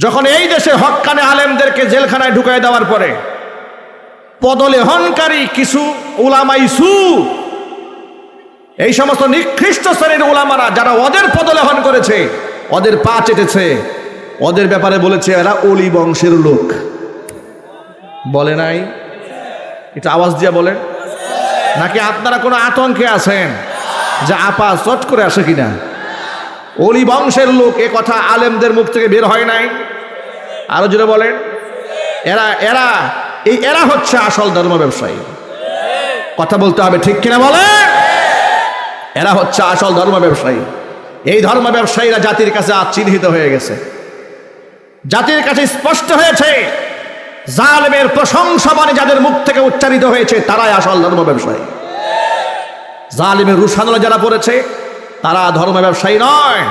যখন এই দেশে হক্কানে আলেমদেরকে জেলখানায় ঢুকায় দেওয়ার পরে পদলেহনকারী কিছু উলামাইসু, এই সমস্ত নিকৃষ্ট শ্রেণীর উলামারা যারা ওদের পদলেহন করেছে, ওদের পা চেটেছে, ওদের ব্যাপারে বলেছে এরা অলি বংশের লোক। বলে নাই? এটা আওয়াজ দিয়ে বলেন। নাকি আপনারা কোনো আতঙ্কে আছেন যে আপা চট করে আসে কিনা? অলি বংশের লোক, এ কথা আলেমদের মুখ থেকে বের হয় নাই। আরো জোরে বলেন। এরা হচ্ছে আসল ধর্ম ব্যবসায়ী। কথা বলতে হবে, ঠিক কিনা বলে? এরা হচ্ছে আসল ধর্ম ব্যবসায়ী। এই ধর্ম ব্যবসায়ীরা জাতির কাছে চিহ্নিত হয়ে গেছে, জাতির কাছে স্পষ্ট হয়েছে। জালেমের প্রশংসা বাণী যাদের মুখ থেকে উচ্চারিত হয়েছে তারাই আসল ধর্ম ব্যবসায়ী। জালিমের রুশানলে যারা পড়েছে তারা ধর্ম ব্যবসায়ী নয়,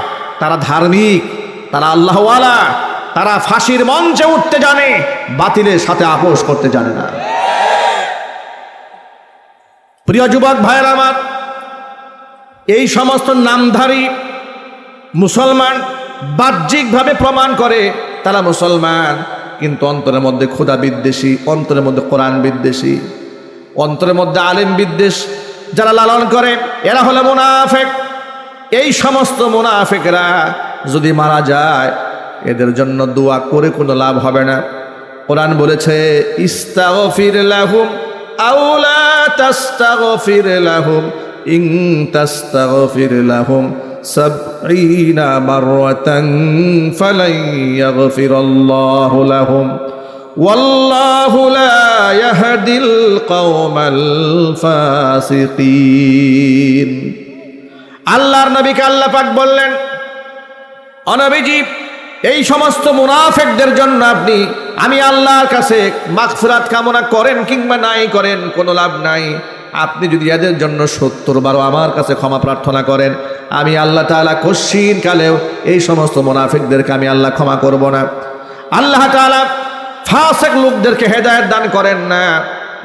তারা ধার্মিক, তারা আল্লাহওয়ালা, তারা ফাঁসির মঞ্চে উঠতে জানে, বাতিলের সাথে আপোষ করতে জানে না। প্রিয় যুবক ভাইয়েরা আমার, এই সমস্ত নামধারী মুসলমান বাহ্যিকভাবে প্রমাণ করে তারা মুসলমান, কিন্তু অন্তরের মধ্যে খোদা বিদ্বেষী, অন্তরের মধ্যে কোরআন বিদ্বেষী, অন্তরের মধ্যে আলেম বিদ্বেষ যারা লালন করে, এরা হলো মুনাফিক। এই সমস্ত মুনাফিকরা যদি মারা যায়, এদের জন্য দোয়া করে কোনো লাভ হবে না। কোরআন বলেছে ইস্তাগফির লাহুম আও লা তাস্তাগফির লাহুম ইন তাস্তাগফির লাহুম 70 মাররাতান ফালাই ইয়াগফিরাল্লাহু লাহুম ওয়াল্লাহু লা ইয়াহদিল কওমাল ফাসিকিন। আল্লাহর নবীকে আল্লাহ পাক বললেন, ও নবীজি, এই সমস্ত মুনাফিকদের জন্য আমি আল্লাহর কাছে মাগফিরাত কামনা করেন কিংবা নাই করেন কোনো লাভ নাই। আপনি যদি এদের জন্য 70 বারও আমার কাছে ক্ষমা প্রার্থনা করেন, আমি আল্লাহ তাআলা কশিন কালেও এই সমস্ত মুনাফিকদেরকে আমি আল্লাহ ক্ষমা করব না। আল্লাহ তাআলা ফাসিক লোকদেরকে হেদায়েত দান করেন না।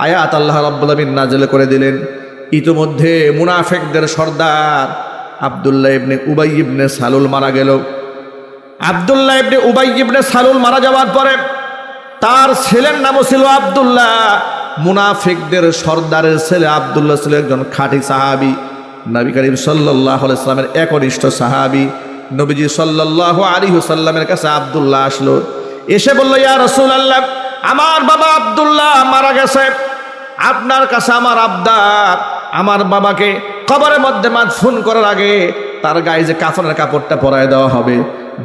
আয়াত আল্লাহ রাব্বুল আলামিন নাযিল করে দিলেন। ইতিমধ্যে মুনাফিকদের সর্দার আব্দুল্লাহ ইবনে উবাই ইবনে সালুল মারা গেল। আব্দুল্লাহ ইবনে উবাই ইবনে সালুল মারা যাওয়ার পরে তার ছেলের নামও ছিল আব্দুল্লাহ। মুনাফিকদের সর্দারের ছেলে আব্দুল্লাহ ছিল একজন খাঁটি সাহাবী, নবী করিম সাল্লাল্লাহু আলাইহি ওয়াসাল্লামের একনিষ্ঠ সাহাবী। নবীজি সাল্লাল্লাহু আলাইহি ওয়াসাল্লামের কাছে আব্দুল্লাহ আসলো, এসে বলল, ইয়া রাসূলুল্লাহ, আমার বাবা আব্দুল্লাহ মারা গেছে, আপনার কাছে আমার আবদার, আমার বাবাকে কবরের মধ্যে মাদফুন করার আগে তার গায়ে যে কাফনের কাপড়টা পরায় দেওয়া হবে।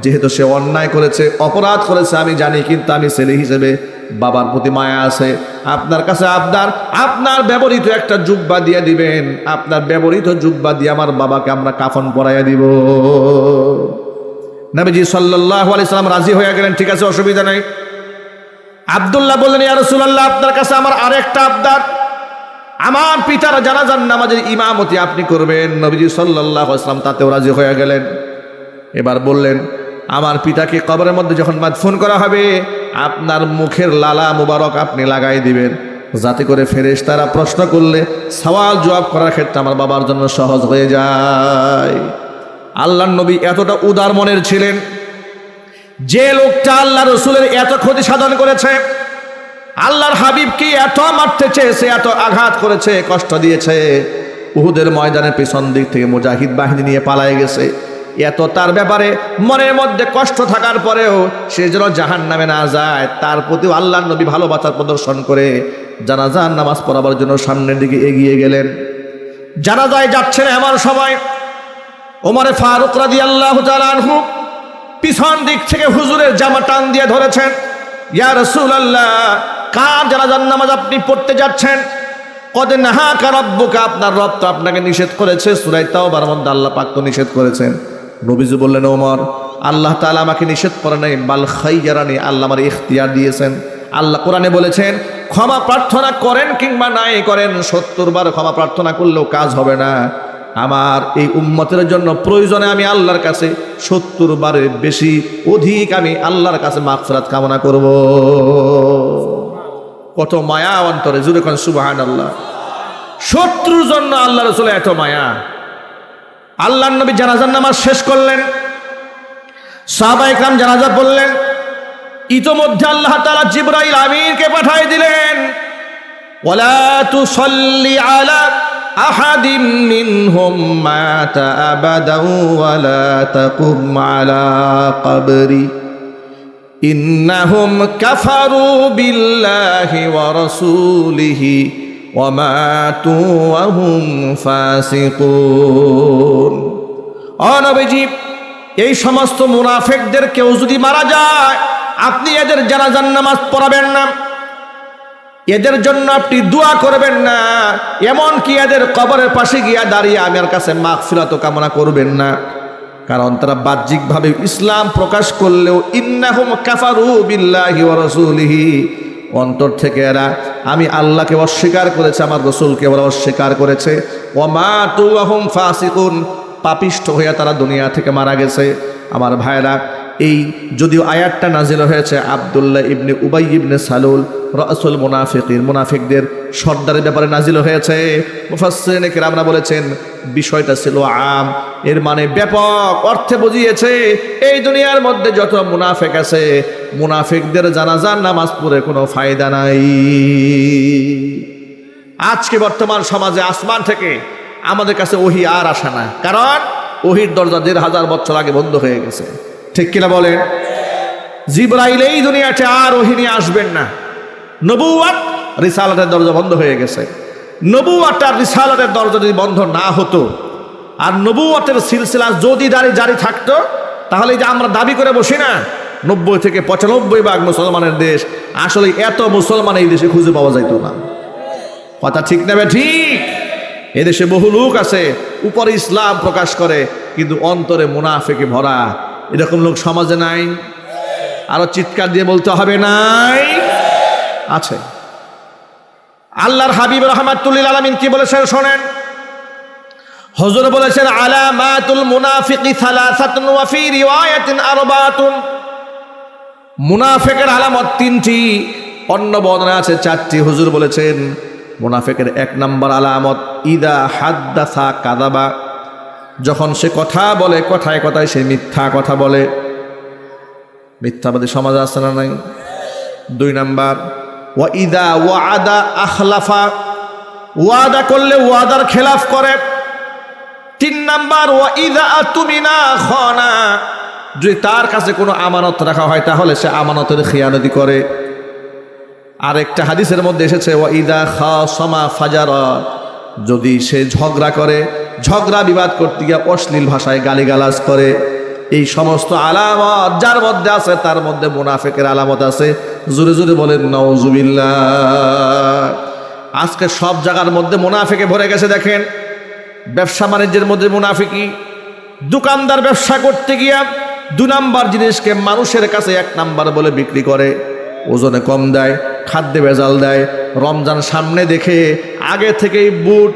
যেহেতু সে অন্যায় করেছে, অপরাধ করেছে আমি জানি, কিন্তু আমি ছেলে হিসেবে বাবার প্রতি মায়া আছে। আপনার কাছে আবদার, আপনার ব্যবহৃত একটা জুব্বা দিয়ে দিবেন, আপনার ব্যবহৃত জুব্বা দিয়ে আমার বাবাকে আমরা কাফন পরাইয়া দিব। নবীজি সাল্লাল্লাহু আলাইহি সাল্লাম রাজি হয়ে গেলেন, ঠিক আছে, অসুবিধা নাই। আব্দুল্লাহ বললেন, ইয়া রাসূলুল্লাহ, আপনার কাছে আমার আরেকটা আবদার, আমার পিতার জানাজার নামাজের ইমামতি আপনি করবেন। নবীজি সাল্লাল্লাহু আলাইহি সাল্লাম তাতেও রাজি হয়ে গেলেন। এবার বললেন, আমার পিতাকে কবরের মধ্যে যখন মাদফুন করা হবে, আপনার মুখের লালা মুবারক আপনি লাগাই দিবেন, যাতে করে ফেরেশতারা প্রশ্ন করলে সওয়াল জবাব করার ক্ষেত্রে আমার বাবার জন্য সহজ হয়ে যায়। আল্লাহর নবী এতটা উদার মনের ছিলেন, যে লোকটা আল্লাহ রসুলের এত ক্ষতি সাধন করেছে, আল্লাহর হাবিবকে এত মারতে চেয়েছে, এত আঘাত করেছে, কষ্ট দিয়েছে, উহুদের ময়দানের পিছন দিক থেকে মুজাহিদ বাহিনী নিয়ে পালায়ে গেছে, এত তার ব্যাপারে মনের মধ্যে কষ্ট থাকার পরেও সে যেন জাহান্নামে না যায়, তার প্রতিও আল্লাহর নবী ভালোবাসার প্রদর্শন করে জানাজার নামাজ পড়াবার জন্য সামনের দিকে এগিয়ে গেলেন। জানাজায় যাচ্ছেন এমন সময় ওমরে ফারুক রাদিয়াল্লাহু তাআলা আনহু পিছন দিক থেকে হুজুরের জামা টান দিয়ে ধরেছেন। ইয়া রাসূলুল্লাহ, কার জানাজার নামাজ আপনি পড়তে যাচ্ছেন? কদ নাহাকা রাব্বুকা, আপনার রব তো আপনাকে নিষেধ করেছে, সূরা তাওবার মধ্যে আল্লাহ পাক তো নিষেধ করেছেন। নবীজি বললেন, ওমর, আল্লাহ তাআলা আমাকে নিষেধ করে নাই, বাল খাইয়ারানি, আল্লাহ আমার ইখতিয়ার দিয়েছেন। আল্লাহ কোরআনে বলেছেন, ক্ষমা প্রার্থনা করেন কিংবা নাই করেন, 70 বার ক্ষমা প্রার্থনা করলেও কাজ হবে না। আমার এই উম্মতের জন্য প্রয়োজনে আমি আল্লাহর কাছে 70 বারের বেশি অধিক আমি আল্লাহর কাছে মাগফিরাত কামনা করব। কত মায়া অন্তরে, জুড়ে কোন সুবহানাল্লাহ। শত্রুর জন্য আল্লাহ রাসূলের এত মায়া। আল্লাহর নবী জানাজার নামাজ শেষ করলেন, সাহাবায়ে কেরাম জানাজা পড়লেন। ইতোমধ্যে আল্লাহ তাআলা জিবরাইল আমিনকে পাঠিয়ে দিলেন, ওয়ালা তুসাল্লি আলা আহাদিম মিনহুম মাতা আবাদাও ওয়ালা তাকুম আলা কবরি ইন্নাহুম কাফারু বিল্লাহি ওয়া রাসূলিহি ওয়া মাতু ওয়া হুম ফাসিকুন। ও নবীজি, এই সমস্ত মুনাফিকদের কেউ যদি মারা যায়, আপনি এদের জানাজার নামাজ পড়াবেন না, এদের জন্য আপনি দোয়া করবেন না, এমন কি এদের কবরের পাশে গিয়া দাঁড়িয়ে আমার কাছে মাগফিরাত কামনা করবেন না। কারণ তারা বাহ্যিকভাবে ইসলাম প্রকাশ করলেও ইন্নাহুম কাফারু বিল্লাহি ওয়া রাসূলিহি, অন্তর থেকে এরা আমি আল্লাহকে অস্বীকার করেছে, আমার রসুলকে ওরা অস্বীকার করেছে। ওয়া মাতু ওয়া হুম ফাসিকুন, পাপিষ্ঠ হইয়া তারা দুনিয়া থেকে মারা গেছে। আমার ভাইরা, এই যদিও আয়াতটা নাজিল হয়েছে আব্দুল্লাহ ইবনে উবাই ইবনে সালুল রাসূল মুনাফিকিন, মুনাফিকদের সর্দারের ব্যাপারে নাজিল হয়েছে। মুফাসসিরিন কিরামরা বলেছেন বিষয়টা ছিল আম, এর মানে ব্যাপক অর্থে বুঝিয়েছে এই দুনিয়ার মধ্যে যত মুনাফিক আছে, মুনাফিকদের জানাজার নামাজ পড়ে কোনো ফায়দা নাই। আজকে বর্তমান সমাজে আসমান থেকে আমাদের কাছে ওহী আর আসে না, কারণ ওহীর দরজা ১,৫০০ বছর আগে বন্ধ হয়ে গেছে। ঠিক কিনা বলেন? জিবরাইল এই দুনিয়াতে আর ওহী নিয়ে আসবেন না। নবুয়ত রিসালাতের দরজা বন্ধ হয়ে গেছে। নবুয়ত আর রিসালাতের দরজা যদি বন্ধ না হতো, আর নবুয়তের সিলসিলা যদি জারি থাকতো, তাহলে যে আমরা দাবি করে বসি না ৯০ থেকে ৯৫% মুসলমানের দেশ, আসলে এত মুসলমান এই দেশে খুঁজে পাওয়া যাইতো না। কথা ঠিক নেবে? ঠিক। এদেশে বহু লোক আছে উপরে ইসলাম প্রকাশ করে কিন্তু অন্তরে মুনাফিকে ভরা, এরকম লোক সমাজে নাই? আরো চিৎকার দিয়ে বলতে হবে নাই? আছে। আল্লাহর হাবিব রাহমাতুল লিল আলামিন কি বলেছেন শোনেন। হুজুর বলেছেন আলামাতুল মুনাফিকি সালাসাতুন ওয়া ফি রিওয়ায়াতিন আরবাতুন, মুনাফিকের আলামত ৩টি, অন্য বর্ণনা আছে 4টি। হুজুর বলেছেন মুনাফিকের 1 নম্বর আলামত ইদা হাদ্দাসা কাযাবা, যখন সে কথা বলে কথায় কথায় সে মিথ্যা কথা বলে। মিথ্যাবাদী সমাজ আছে না নাই? 2 নম্বর ওয়া ইদা ওয়াদা আখলাফা, ওয়াদা করলে ওয়াদার খেলাফ করে। 3 নম্বর ওয়া ইদা আতুমিনা খানা, যদি তার কাছে কোনো আমানত রাখা হয় তাহলে সে আমানতের খিয়ানতি করে। আরেকটা হাদিসের মধ্যে এসেছে ওয়া ইদা খাসামা ফাজারা, যদি সে ঝগড়া করে, ঝগড়া বিবাদ করতে গিয়ে অশ্লীল ভাষায় গালিগালাজ করে। এই সমস্ত আলামত যার মধ্যে আছে তার মধ্যে মুনাফিকের আলামত আছে। জোরে জোরে বলেন নাউজুবিল্লাহ। আজকে সব জায়গার মধ্যে মুনাফিকে ভরে গেছে। দেখেন ব্যবসা বাণিজ্যের মধ্যে মুনাফিকি, দোকানদার ব্যবসা করতে গিয়া 2 নম্বর জিনিসকে মানুষের কাছে 1 নম্বর বলে বিক্রি করে, ওজনে কম দেয়, খাদ্যে ভেজাল দেয়। রমজান সামনে দেখে আগে থেকেই বুট,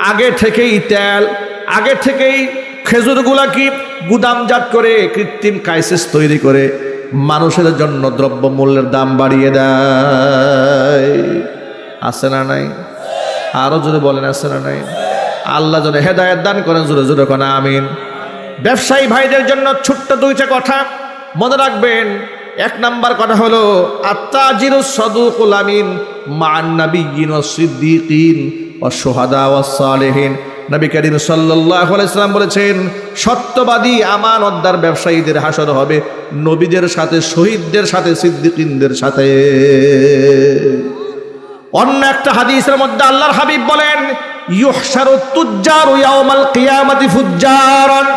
আগে থেকেই তেল, আগে থেকেই খেজুরগুলা কি গুদামজাত করে কৃত্রিম ক্রাইসিস তৈরি করে মানুষের জন্য দ্রব্য মূল্যের দাম বাড়িয়ে দেয়। আছে না নাই? আরো জোরে বলেন আছে না নাই? আল্লাহ যেন হেদায়েত দান করেন। জোরে জোরে কোন আমিন। ব্যবসায়ী ভাইদের জন্য ছোট্ট 2টা কথা মনে রাখবেন। 1 নম্বর কথা হলো আত্তাজিরুস সাদুকুল আমিন মা'আন নাবিয়্যিন ওয়াস সিদ্দিকিন ওয়াস শুহাদা ওয়াস সালিহিন। নবী করিম সাল্লাল্লাহু আলাইহি সাল্লাম বলেছেন সত্যবাদী আমানতদার ব্যবসায়ীদের হাসর হবে নবীদের সাথে, শহীদদের সাথে, সিদ্দিকিনদের সাথে। অন্য একটা হাদিসের মধ্যে আল্লাহর হাবিব বলেন ইউহশারুত তুজ্জারু ইয়াওমাল কিয়ামাতি ফুজ্জারান,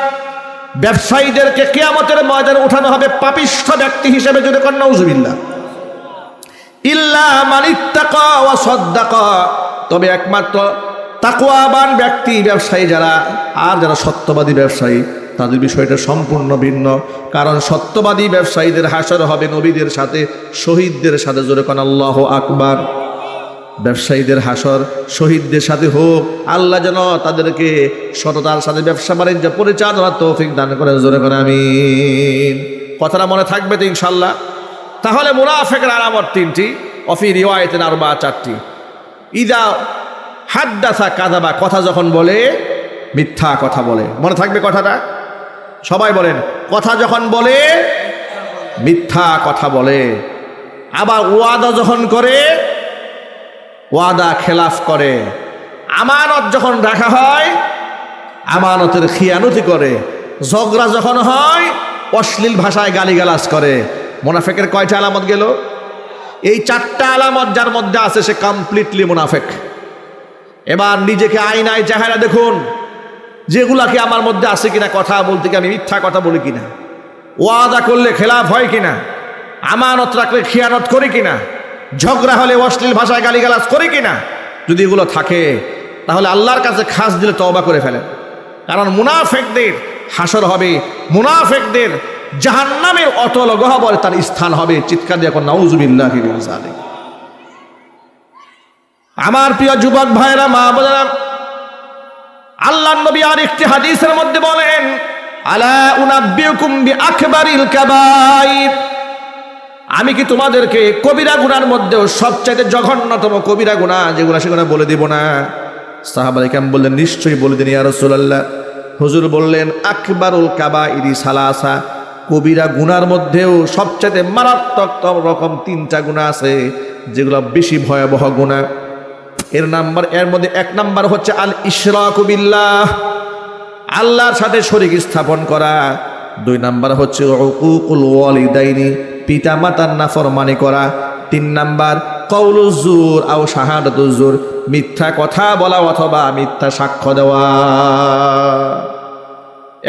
ব্যবসায়ীদেরকে কিয়ামতের ময়দানে উঠানো হবে পাপিষ্ঠ ব্যক্তি হিসেবে। যদি কোন নাউজুবিল্লাহ। ইল্লা মান ইত্তাকা ওয়া সাদ্দাকা, তবে একমাত্র তাকওয়াবান ব্যক্তি ব্যবসায়ী যারা, আর যারা সত্যবাদী ব্যবসায়ী তাদের বিষয়টা সম্পূর্ণ ভিন্ন। কারণ সত্যবাদী ব্যবসায়ীদের হাসর হবে নবীদের সাথে, শহীদদের সাথে। জোরে কোন আল্লাহু আকবার। ব্যবসায়ীদের হাসর শহীদদের সাথে হোক, আল্লাহ যেন তাদেরকে সততার সাথে ব্যবসা বাণিজ্য পরিচালনার তৌফিক দান করে। জোরে করে আমিন। কথাটা মনে থাকবে তো ইনশাল্লাহ। তাহলে মুনাফিকের আলামত 3টি, অফি রিওয়ায়াতিন আরবা 4টি। ইদা হাদ্দাসা কাযাবা, কথা যখন বলে মিথ্যা কথা বলে। মনে থাকবে কথাটা? সবাই বলেন কথা যখন বলে মিথ্যা কথা বলে। আবার ওয়াদা যখন করে ওয়াদা খেলাফ করে। আমানত যখন রাখা হয় আমানতের খিয়ানতি করে। ঝগড়া যখন হয় অশ্লীল ভাষায় গালিগালাজ করে। মুনাফিকের কয়টা আলামত গেল? এই 4টা আলামত যার মধ্যে আছে সে কমপ্লিটলি মুনাফিক। এবার নিজেকে আয়নায় চেহারা দেখুন, যেগুলা কি আমার মধ্যে আছে কিনা। কথা বলতে কি আমি মিথ্যা কথা বলি কিনা, ওয়াদা করলে খেলাফ হয় কিনা, আমানত রাখলে খিয়ানত করি কিনা, ঝগড়া হলে অশ্লীল ভাষায় গালিগালাজ করি কিনা। যদি এগুলো থাকে তাহলে আল্লাহর কাছে খাস দিলে তওবা করে ফেলেন। কারণ মুনাফিকদের হাসর হবে, মুনাফিকদের জাহান্নামের অতল গহ্বরে তার স্থান হবে। চিৎকার দিয়ে এখন নাউজুবিল্লাহি মিন যালিক। আমার প্রিয় যুবক ভাইরা, মা বোনেরা, আল্লাহর নবী আরেকটি হাদিসের মধ্যে বলেন, আলা উনাব্বিউকুম বিআকবারিল কাবাইর, আমি কি তোমাদেরকে কবিরা গুনার মধ্যেও সবচাইতে জঘন্যতম কবিরা গুনাহ যেগুলো সেগুলো বলে দিব না? সাহাবায়ে কেরাম বললেন, নিশ্চয়ই বলে দিন ইয়া রাসূলুল্লাহ। হুজুর বললেন, আকবারুল কাবাইরি সালাসা, কবিরা গুনার মধ্যেও সবচাইতে মারাত্মক রকম 3টা গুনাহ আছে যেগুলো বেশি ভয়াবহ গুনাহ। এর মধ্যে 1 নাম্বার হচ্ছে আল ইশরাকু বিল্লাহ, আল্লাহর সাথে শরীক স্থাপন করা। 2 নাম্বার হচ্ছে উকুকুল ওয়ালিদাইনি, পিতা মাতার নাফরমানি করা। 3 নাম্বার কওলুজ জুর আও শাহাদাতুজ জুর, মিথ্যা কথা বলা অথবা মিথ্যা সাক্ষ্য দেওয়া।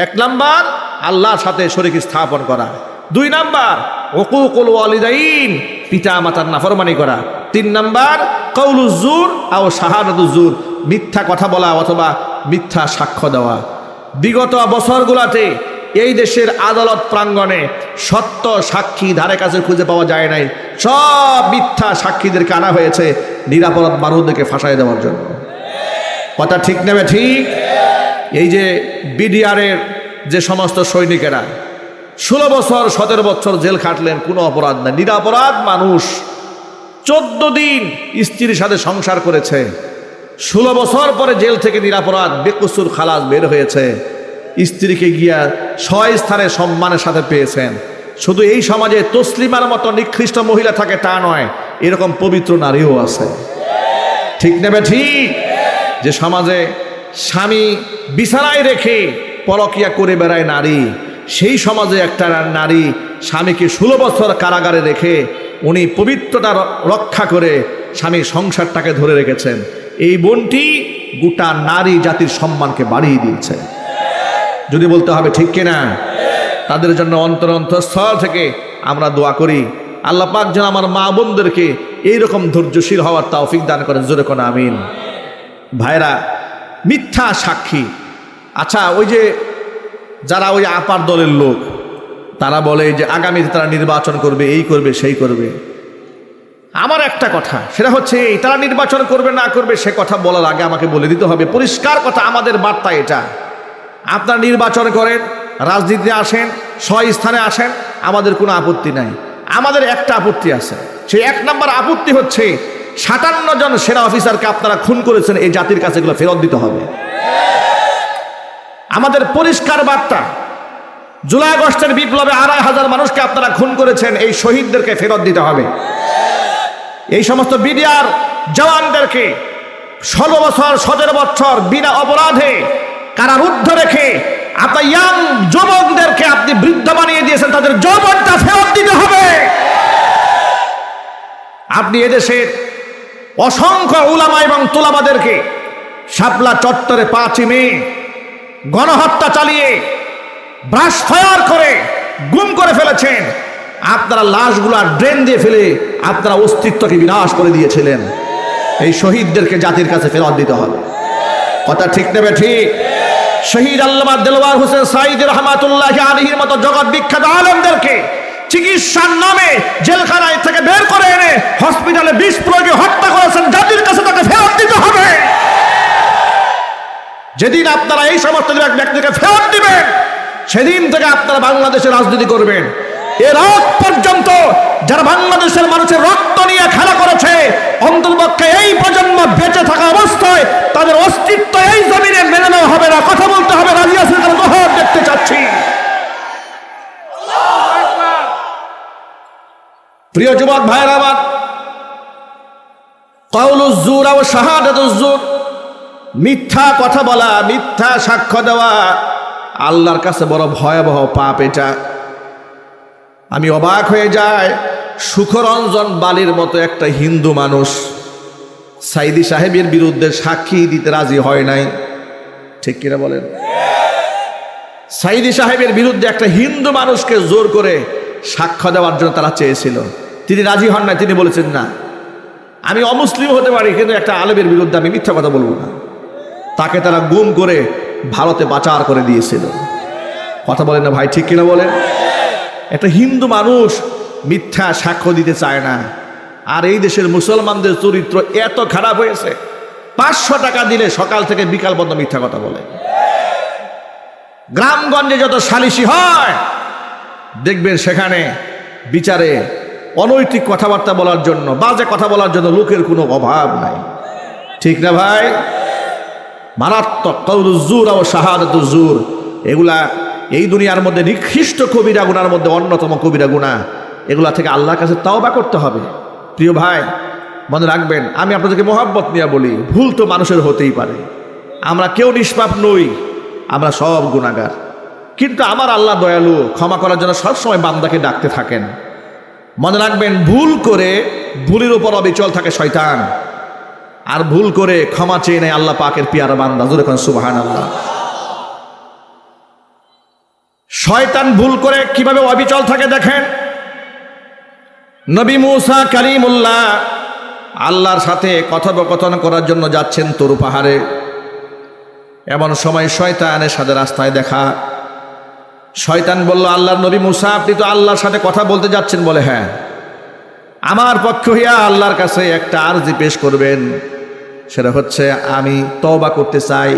1 নাম্বার আল্লাহর সাথে শরীক স্থাপন করা। 2 নাম্বার উকুকুল ওয়ালিদাইন, পিতা মাতার নাফরমানি করা। 3 নাম্বার কওলুজ জুর আও শাহাদাতুজ জুর, মিথ্যা কথা বলা অথবা মিথ্যা সাক্ষ্য দেওয়া। বিগত বছরগুলোতে এই দেশের আদালত প্রাঙ্গণে সত্য সাক্ষী ধারে কাছে খুঁজে পাওয়া যায় নাই। সব মিথ্যা সাক্ষীদেরকে আনা হয়েছে নিরাপরাধ মানুষদেরকে ফাঁসাই দেওয়ার জন্য। কথা ঠিক নেবে ঠিক? এই যে বিডিআরের যে সমস্ত সৈনিকেরা 16 বছর 17 বছর জেল খাটলেন, কোনো অপরাধ নাই, নিরাপরাধ মানুষ। 14 দিন স্ত্রীর সাথে সংসার করেছে, 16 বছর পরে জেল থেকে নিরাপরাধ বেকসুর খালাস বের হয়েছে। স্ত্রীকে গিয়া 6 স্থানে সম্মানের সাথে পেয়েছেন। শুধু এই সমাজে তসলিমার মতো নিকৃষ্ট মহিলা থাকে তা নয়, এরকম পবিত্র নারীও আছে। ঠিক নেবে ঠিক? যে সমাজে স্বামী বিছানায় রেখে পরকিয়া করে বেড়ায় নারী, সেই সমাজে একটা নারী স্বামীকে 16 বছর কারাগারে রেখে উনি পবিত্রতা রক্ষা করে স্বামীর সংসারটাকে ধরে রেখেছেন। এই বোনটি গোটা নারী জাতির সম্মানকে বাড়িয়ে দিয়েছে। যদি বলতে হবে ঠিক কিনা? তাদের জন্য অন্তরস্থল থেকে আমরা দোয়া করি, আল্লাহ পাক যেন আমার মা বোনদেরকে এইরকম ধৈর্যশীল হওয়ার তৌফিক দান করেন। জোরে কোন আমিন। ভাইরা, মিথ্যা সাক্ষী। আচ্ছা, ওই যে যারা ওই আপার দলের লোক, তারা বলে যে আগামীতে তারা নির্বাচন করবে, এই করবে সেই করবে। আমার একটা কথা, সেটা হচ্ছে এই, তারা নির্বাচন করবে না করবে সে কথা বলার আগে আমাকে বলে দিতে হবে পরিষ্কার কথা। আমাদের বার্তা এটা, আপনারা নির্বাচন করেন, রাজনীতিতে আসেন, 6 স্থানে আসেন, আমাদের কোনো আপত্তি নাই। আমাদের একটা আপত্তি আছে। সেই 1 নম্বর আপত্তি হচ্ছে 57 জন সেনা অফিসারকে আপনারা খুন করেছেন, এই জাতির কাছে এগুলো ফেরত দিতে হবে। আমাদের পরিষ্কার বার্তা, জুলাই আগস্টের বিপ্লবে 2,500 মানুষকে আপনারা খুন করেছেন, এই শহীদদেরকে ফেরত দিতে হবে। এই সমস্ত বিডিআর জওয়ানদেরকে 16 বছর 17 বছর বিনা অপরাধে কারারুদ্ধ রেখে আপনার ইয়াং যুবকদেরকে আপনি বৃদ্ধ বানিয়ে দিয়েছেন, তাদের যৌবনটা ফেরত দিতে হবে। আপনি এদেশের অসংখ্য উলামা এবং তুলামাদেরকে শাপলা চত্বরে 5ই মে গণহত্যা চালিয়ে ব্রাশ ফায়ার করে গুম করে ফেলেছেন। আপনারা লাশগুলা ড্রেন দিয়ে ফেলে আপনারা অস্তিত্বকে বিনাশ করে দিয়েছিলেন। এই শহীদদেরকে জাতির কাছে ফেরত দিতে হবে। কথা ঠিক নেবে ঠিক? শহীদ আল্লামা দেলওয়ার হোসেন সাঈদী রহমাতুল্লাহি আলাইহির মতো জগৎ বিখ্যাত আলেমদেরকে চিকিৎসার নামে জেলখানায় থেকে বের করে এনে হসপিটালে বিষ প্রয়োগে হত্যা করেছেন, জাতির কাছে তাকে ফেরত দিতে হবে। যেদিন আপনারা এই সমস্ত ব্যক্তিকে ফেরত দিবেন, সেদিন থেকে আপনারা বাংলাদেশের রাজনীতি করবেন। এর আগ পর্যন্ত যারা বাংলাদেশের মানুষের রক্ত নিয়ে খেলা করেছে, অন্ততপক্ষে এই প্রজন্ম বেঁচে থাকা অবস্থায় তাদের অস্তিত্ব এই জমিনে মেনে নেওয়া হবে না। কথা বলতে হবে, রাজি আছেন? দেখতে চাচ্ছি। প্রিয় যুবক ভাইয়েরা আমার, কাউলুজ জুর ওয়া শাহাদাতুজ জুর, মিথ্যা কথা বলা, মিথ্যা সাক্ষ্য দেওয়া আল্লাহর কাছে বড় ভয়াবহ পাপ এটা। আমি অবাক হয়ে যাই, সুখরঞ্জন বালির মতো একটা হিন্দু মানুষ সাইদি সাহেবের বিরুদ্ধে সাক্ষী দিতে রাজি হয় নাই। ঠিক কিনা বলেন? সাইদি সাহেবের বিরুদ্ধে একটা হিন্দু মানুষকে জোর করে সাক্ষ্য দেওয়ার জন্য তারা চেয়েছিল, তিনি রাজি হন নাই। তিনি বলেছেন না, আমি অমুসলিম হতে পারি কিন্তু একটা আলেমের বিরুদ্ধে আমি মিথ্যা কথা বলবো না। তাকে তারা গুম করে ভারতে পাচার করে দিয়েছিল। কথা বলেন না ভাই? ঠিক কিনা বলেন? একটা হিন্দু মানুষ মিথ্যা সাক্ষ্য দিতে চায় না। আর এই দেশের মুসলমানদের চরিত্র এত খারাপ হয়েছে, 500 টাকা দিলে সকাল থেকে বিকাল পর্যন্ত মিথ্যা কথা বলে। গ্রামগঞ্জে যত সালিশি হয় দেখবেন সেখানে বিচারে অনৈতিক কথাবার্তা বলার জন্য, বাজে কথা বলার জন্য লোকের কোনো অভাব নাই। ঠিক না ভাই? মারাত্মক কাউলুজ জুর ওয়া শাহাদাতুজ জুর, এগুলা এই দুনিয়ার মধ্যে নিকৃষ্ট কবিরা গুনার মধ্যে অন্যতম কবিরা গুনাহ। এগুলা থেকে আল্লাহর কাছে তওবা করতে হবে। প্রিয় ভাই, মনে রাখবেন, আমি আপনাদেরকে মোহাব্বত নিয়ে বলি, ভুল তো মানুষের হতেই পারে। আমরা কেউ নিষ্পাপ নই, আমরা সব গুনাহগার। কিন্তু আমার আল্লাহ দয়ালু, ক্ষমা করার জন্য সবসময় বান্দাকে ডাকতে থাকেন। মনে রাখবেন, ভুল করে ভুলের উপর অবিচল থাকে শয়তান, আর ভুল করে ক্ষমা চেয়ে নেয় আল্লাহ পাকের পিয়ারা বান্দা। জোরে কোন সুবহানাল্লাহ। শয়তান ভুল করে কিভাবে অবিচল থাকে দেখেন। নবী মুসা কালিমুল্লাহ আল্লাহর সাথে কথোপকথন করার জন্য যাচ্ছেন তুর পাহাড়ে। এমন সময় শয়তানের সাথে রাস্তায় দেখা। শয়তান বলল, আল্লাহর নবী মুসা, আপনি তো আল্লাহর সাথে কথা বলতে যাচ্ছেন? বলে, হ্যাঁ। আমার পক্ষ হইয়া আল্লাহর কাছে একটা আরজি পেশ করবেন, সেটা হচ্ছে আমি তওবা করতে চাই।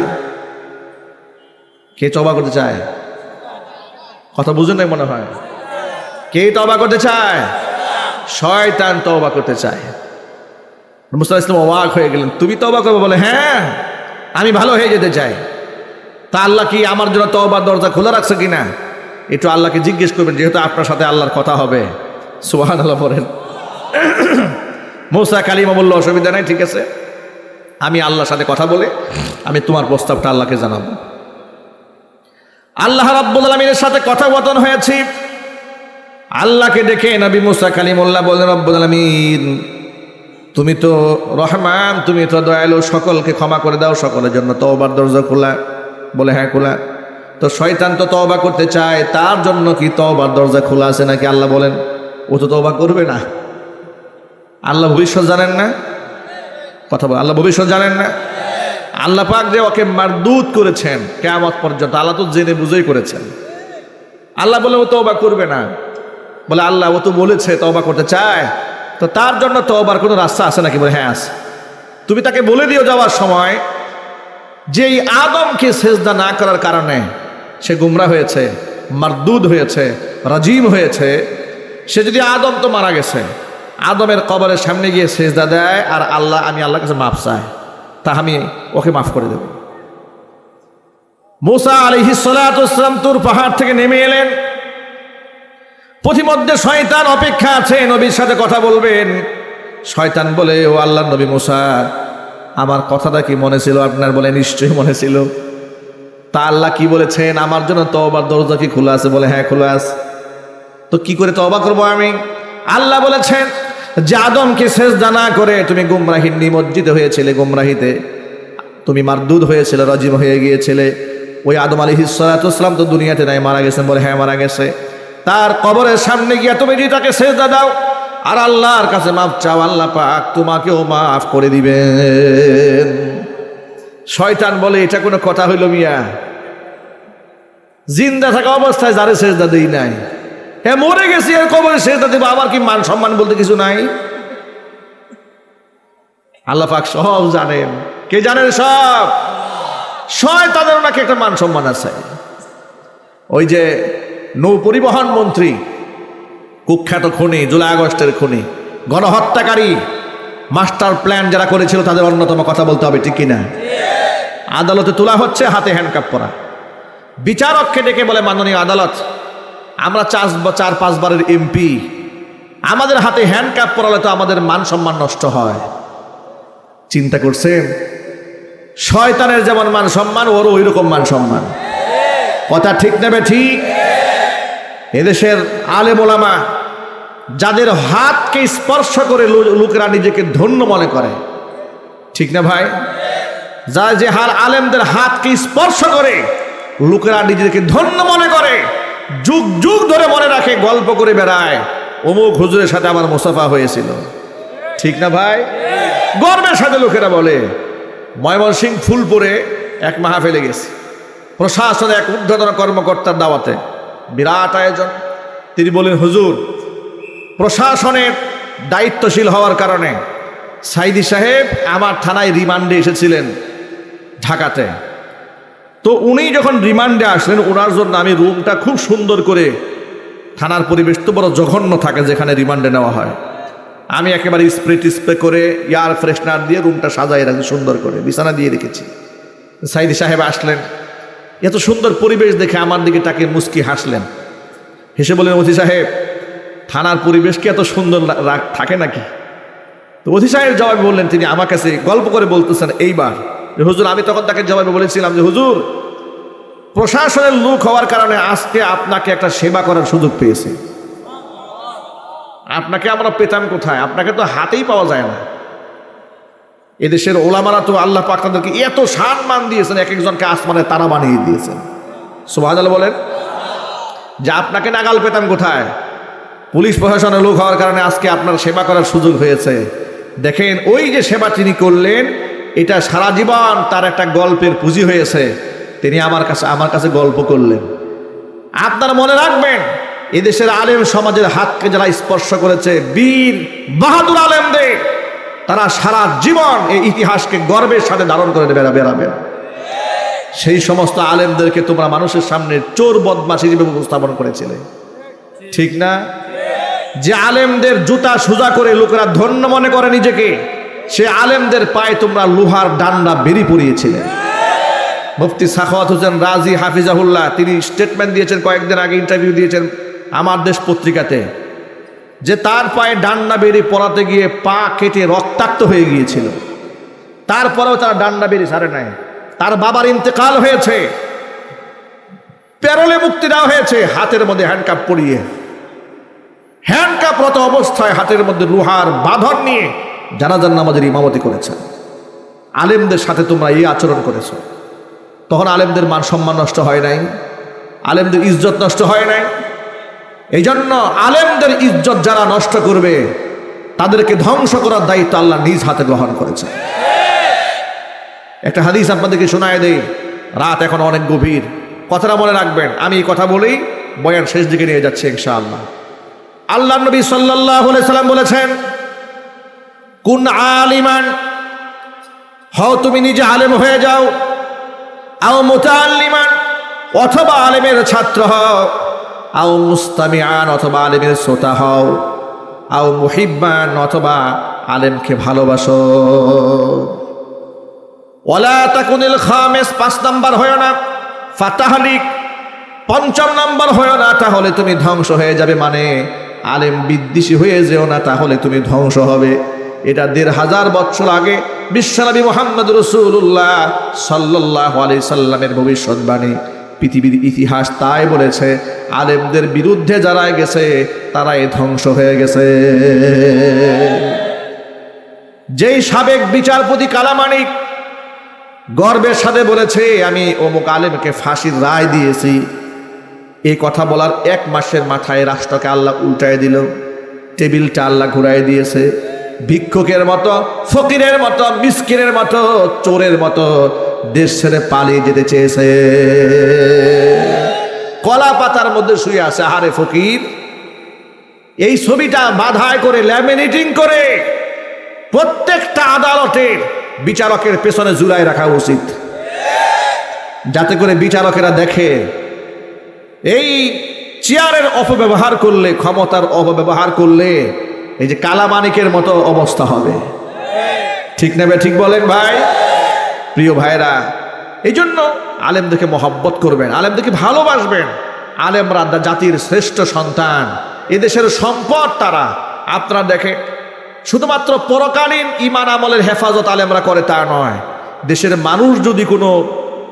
কে তওবা করতে চায়? কথা বুঝুন নাই মনে হয়। কে তওবা করতে চায়? শয়তান তওবা করতে চায়। মুসা ইসলাম অবাক হয়ে গেলেন, তুমি তওবা করবে? বলে, হ্যাঁ, আমি ভালো হয়ে যেতে চাই। তা আল্লাহ কি আমার জন্য তওবার দরজা খোলা রাখছে কিনা একটু আল্লাহকে জিজ্ঞেস করবেন, যেহেতু আপনার সাথে আল্লাহর কথা হবে। সুবহানাল্লাহ বলেন। মুসা কালিমা বলল, অসুবিধা নাই, ঠিক আছে, আমি আল্লাহর সাথে কথা বলে আমি তোমার প্রস্তাবটা আল্লাহকে জানাবো। আল্লাহ রাব্বুল আলামিনের সাথে কথাবচন হয়েছে। আল্লাহকে দেখে নবী মুসা কালিমুল্লাহ বললেন, রব্বুল আলামিন, তুমি তো রহমান, তুমি তো দয়ালু, সকলকে ক্ষমা করে দাও, সকলের জন্য তওবার দরজা খোলা। বলে, হ্যাঁ খোলা। তো শয়তান তো তওবা করতে চায়, তার জন্য কি তওবার দরজা খোলা আছে নাকি? আল্লাহ বলেন, ও তো তওবা করবে না। আল্লাহ ভবিষ্যৎ জানেন না? কথা বল, আল্লাহ ভবিষ্যৎ জানেন না? আল্লাহ পাক যে ওকে মারদুদ করেছেন কিয়ামত পর্যন্ত, আল্লাহ তো জেনে বুঝেই করেছেন। আল্লাহ বলে ও তওবা করবে না। বলে, আল্লাহ ও তো বলেছে তওবা করতে চায়, তো তার জন্য তওবার কোনো রাস্তা আছে নাকি? বলে, হ্যাঁ আছে। তুমি তাকে বলে দিও যাওয়ার সময় যে এই আদমকে সেজদা না করার কারণে সে গুমরাহ হয়েছে, মারদুদ হয়েছে, রাজিম হয়েছে। সে যদি, আদম তো মারা গেছে, আদমের কবরের সামনে গিয়ে সেজদা দেয় আর আমি আল্লাহর কাছে মাফ চাই, তা আমি ওকে মাফ করে দেব। মুসা আলাইহিস সালাতু ওয়াস সালাম তুর পাহাড় থেকে নেমে এলেন। পথিমধ্যে শয়তান অপেক্ষা আছে, নবীর সাথে কথা বলবেন। শয়তান বলে, ও আল্লাহর নবী মুসা, আমার কথাটা কি মনে ছিল আপনার? বলে, নিশ্চয়ই মনে ছিল। তা আল্লাহ কি বলেছেন? আমার জন্য তওবার দরজা কি খোলা আছে? বলে, হ্যাঁ খোলা আছে। তো কি করে তওবা করবো আমি? আল্লাহ বলেছেন যে আদমকে সেজদা না করে তুমি গুমরাহির নিমজ্জিত হয়েছিলে, গুমরাহিতে তুমি মারদুদ হয়েছিলে, রাজিম হয়ে গিয়েছিলে। ওই আদম আলাইহিস সালাতু ওয়াস সালাম তো দুনিয়াতে নাই, মারা গেছেন। বলে, হ্যাঁ মারা গেছে। তার কবরের সামনে গিয়ে তুমি যদি তাকে সেজদা দাও আর আল্লাহর কাছে মাফ চাও, আল্লাহ পাক তোমাকেও মাফ করে দিবেন। শয়তান বলে, এটা কোনো কথা হইল মিয়া? জিন্দা থাকা অবস্থায় যারে সেজদা দেই নাই, হ্যাঁ মরে গেছি আর কবরে সেজদা দেব, আমার কি মান সম্মান বলতে কিছু নাই? আল্লাহ পাক সব জানেন। কে জানেন? সব। শয়তানের নাকি একটা মান সম্মান আছে। ওই যে নৌ পরিবহন মন্ত্রী, কুখ্যাত খুনি, জুলাই আগস্টের খুনি, গণহত্যাকারী, মাস্টার প্ল্যান যারা করেছিল তাদের অন্যতম কথা বলতে হবে, ঠিক কিনা? আদালতে তোলা হচ্ছে, হাতে হ্যান্ডকাপ পরা। বিচারককে ডেকে বলে, মাননীয় আদালত, আমরা 4-5 বারের এমপি, আমাদের হাতে হ্যান্ডকাপ পরালে তো আমাদের মান সম্মান নষ্ট হয়। চিন্তা করছেন? শয়তানের যেমন মান সম্মান, ওরও ওই রকম মান সম্মান। কথা ঠিক নেবে ঠিক? এদেশের আলেম ওলামা যাদের হাতকে স্পর্শ করে লোকেরা নিজেকে ধন্য মনে করে, ঠিক না ভাই? যে আলেমদের হাতকে স্পর্শ করে লোকেরা নিজেকে ধন্য মনে করে, যুগ যুগ ধরে মনে রাখে, গল্প করে বেড়ায়, অমুক হুজুরের সাথে আমার মুসাফা হয়েছিল, ঠিক না ভাই? গর্বের সাথে লোকেরা বলে। ময়মনসিংহ ফুলপুরে এক মাহফিলে গেছে, প্রশাসনের এক ঊর্ধ্বতন কর্মকর্তার দাওয়াতে, বিরাট আয়োজন। তিনি বলেন, হুজুর, প্রশাসনের দায়িত্বশীল হওয়ার কারণে সাইদি সাহেব আমার থানায় রিমান্ডে এসেছিলেন ঢাকাতে। তো উনি যখন রিমান্ডে আসলেন, ওনার জন্য আমি রুমটা খুব সুন্দর করে, থানার পরিবেশ তো বড় জঘন্য থাকে যেখানে রিমান্ডে নেওয়া হয়, আমি একেবারে স্প্রে করে এয়ার ফ্রেশনার দিয়ে রুমটা সাজাই রাখি, সুন্দর করে বিছানা দিয়ে রেখেছি। সাইদি সাহেব আসলেন, এত সুন্দর পরিবেশ দেখে আমার দিকে তাকে মুস্কি হাসলেন, হেসে বললেন, ওসি সাহেব, থানার পরিবেশ কি এত সুন্দর থাকে নাকি? তো ওসি সাহেব জবাবে বললেন, তিনি আমার কাছে গল্প করে বলতেছেন এইবার, যে হুজুর, আমি তখন তাকে জবাবে বলেছিলাম যে হুজুর, প্রশাসনের লোক হওয়ার কারণে আজকে আপনাকে একটা সেবা করার সুযোগ পেয়েছে। আপনাকে আমরা পেতাম কোথায়? আপনাকে তো হাতেই পাওয়া যায় না। এদেশের ওলামারা তো আল্লাহ পাক তাদেরকে এত সম্মান দিয়েছেন, এক একজনকে আসমানে তারা বানিয়ে দিয়েছেন। সুবহানাল্লাহ বলেন। যে আপনাকে নাগাল পেতাম কোথায়? পুলিশ প্রশাসনের লোক হওয়ার কারণে আজকে আপনার সেবা করার সুযোগ হয়েছে। দেখেন, ওই যে সেবা তিনি করলেন, এটা সারা জীবন তার একটা গল্পের পুঁজি হয়েছে। তিনি আমার কাছে গল্প করলেন। আপনারা মনে রাখবেন, এদেশের আলেম সমাজের হাতকে যারা স্পর্শ করেছে, বীর বাহাদুর আলেমদের, তারা সারা জীবন এই ইতিহাসকে গর্বের সাথে ধারণ করে বেড়াবেন। সেই সমস্ত আলেমদেরকে তোমরা মানুষের সামনে চোর বদমাশ হিসেবে উপস্থাপন করেছিলে, ঠিক না? যে আলেমদের জুতা সোজা করে লোকেরা ধন্য মনে করে নিজেকে, সে আলেমদের পায়ে তোমরা লোহার ডান্ডা বেরি পরিয়েছিলে। মুফতি সাখাওয়াত হোসেন রাজি হাফিজাহুল্লাহ, তিনি স্টেটমেন্ট দিয়েছেন, কয়েকদিন আগে ইন্টারভিউ দিয়েছেন আমার দেশ পত্রিকাতে, যে তার পায়ে ডান্ডা বেরি পরাতে গিয়ে পা কেটে রক্তাক্ত হয়ে গিয়েছিল, তারপরেও তার ডান্ডা বেরি ছাড়ে নাই। তার বাবার ইন্তেকাল হয়েছে, প্যারোলে মুক্তি দেওয়া হয়েছে, হাতের মধ্যে হ্যান্ডকাপ পরিয়ে, হ্যান্ডকাপরত অবস্থায় হাতের মধ্যে লোহার বাঁধন নিয়ে জানাজার নামাজের ইমামতি করেছে। আলেমদের সাথে তোমরা এই আচরণ করেছ, তখন আলেমদের মান সম্মান নষ্ট হয় নাই? আলেমদের ইজ্জত নষ্ট হয় নাই? এই জন্য আলেমদের ইজ্জত যারা নষ্ট করবে, তাদেরকে ধ্বংস করার দায়িত্ব আল্লাহ নিজ হাতে গ্রহণ করেছে। একটা হাদিস আপনাদেরকে শোনায় দেই, রাত এখন অনেক গভীর, কথাটা মনে রাখবেন। আমি এই কথা বলেই বয়ান শেষ দিকে নিয়ে যাচ্ছি ইনশাআল্লাহ। আল্লাহ নবী সাল্লাল্লাহু আলাইহি সাল্লাম বলেছেন, কুন আলিমান, হও তুমি নিজে আলেম হয়ে যাও, আও মুতাআল্লিমান, অথবা আলেমের ছাত্র হও, আও মুস্তামিআন, অথবা আলেমের শ্রোতা হও, আও মুহিব্বান, অথবা আলেমকে ভালোবাসো। ওয়ালা তাকুনিল খামিস, 5 নাম্বার হয় না, ফাতাহলিক, 5ম নাম্বার হয় না, তাহলে তুমি ধ্বংস হয়ে যাবে। মানে আলেম বিদ্বেষী হয়ে যেও না, তাহলে তুমি ধ্বংস হবে। এটা 1500 বছর আগে বিশ্বনবী মুহাম্মদ রাসূলুল্লাহ সাল্লাল্লাহু আলাইহি সাল্লামের ভবিষ্যৎবাণী। পৃথিবীর ইতিহাস তাই বলেছে, আলেমদের বিরুদ্ধে যারা গেছে তারাই ধ্বংস হয়ে গেছে। যেই সাবেক বিচারপতি কালামানিক গর্বের সাথে বলেছে, আমি অমুক আলেমকে ফাঁসির রায় দিয়েছি, এই কথা বলার 1 মাসের মাথায় রাষ্ট্রকে আল্লাহ উল্টায় দিল, টেবিলটা আল্লাহ ঘুরাই দিয়েছে। ভিক্ষুকের মতো, ফকিরের মতো, মিসকিনের মতো, চোরের মতো দেশ ছেড়ে পালিয়ে যেতে চেয়েছে। কলা পাতার মধ্যে শুয়ে আছে, আরে ফকির। এই ছবিটা বাধাই করে, ল্যামিনেটিং করে প্রত্যেকটা আদালতের বিচারকের পেছনে ঝুলাই রাখা উচিত, যাতে করে বিচারকেরা দেখে এই চেয়ারের অপব্যবহার করলে, ক্ষমতার অপব্যবহার করলে এই যে কালামানিকের মতো অবস্থা হবে। ঠিক নেবে, ঠিক বলেন ভাই? প্রিয় ভাইরা, এই জন্য আলেমদেরকে মহব্বত করবেন, আলেমদেরকে ভালোবাসবেন। আলেমরা জাতির শ্রেষ্ঠ সন্তান, এদেশের সম্পদ তারা। আপনারা দেখে শুধুমাত্র পরকালীন ঈমান আমলের হেফাজত আলেমরা করে তা নয়, দেশের মানুষ যদি কোনো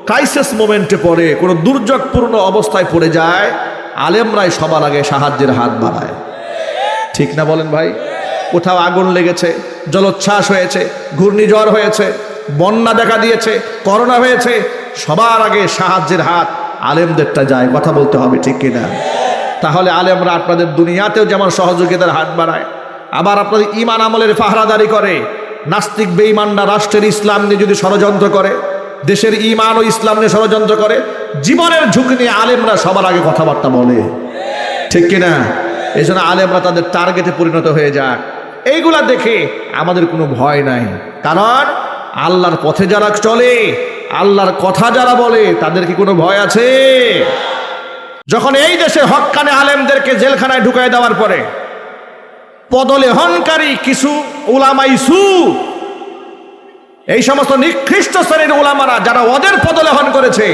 ক্রাইসিস মোমেন্টে পড়ে, কোনো দুর্যোগপূর্ণ অবস্থায় পড়ে যায়, আলেমরাই সবার আগে সাহায্যের হাত বাড়ায়। ঠিক না বলেন ভাই? কোথাও আগুন লেগেছে, জলোচ্ছ্বাস হয়েছে, ঘূর্ণিঝড় হয়েছে, বন্যা দেখা দিয়েছে, করোনা হয়েছে, সবার আগে সাহায্যের হাত আলেমদেরটা যায়। কথা বলতে হবে, ঠিক কিনা? তাহলে আলেমরা আপনাদের দুনিয়াতেও যেমন সহযোগিতার হাত বাড়ায়, আবার আপনাদের ঈমান আমলের পাহারাদারি করে। নাস্তিক বেঈমানরা রাষ্ট্রের ইসলাম নিয়ে যদি ষড়যন্ত্র করে, দেশের ঈমান ও ইসলাম নিয়ে ষড়যন্ত্র করে, জীবনের ঝুঁকি নিয়ে আলেমরা সবার আগে কথাবার্তা বলে। ঠিক কিনা? এই জন্য আলেমরা তাদের টার্গেটে পরিণত হয়ে যায়। এইগুলা দেখে আমাদের কোনো ভয় নাই, কারণ আল্লাহর পথে যারা চলে, আল্লাহর কথা যারা বলে, তাদের কি কোনো ভয় আছে? যখন এই দেশে হক্কানে আলেমদেরকে জেলখানায় ঢুকায় দেওয়ার পরে পদলেহনকারী কিছু উলামাইসু, এই সমস্ত নিকৃষ্ট শ্রেণীর উলামারা যারা ওদের পদলেহন করেছে,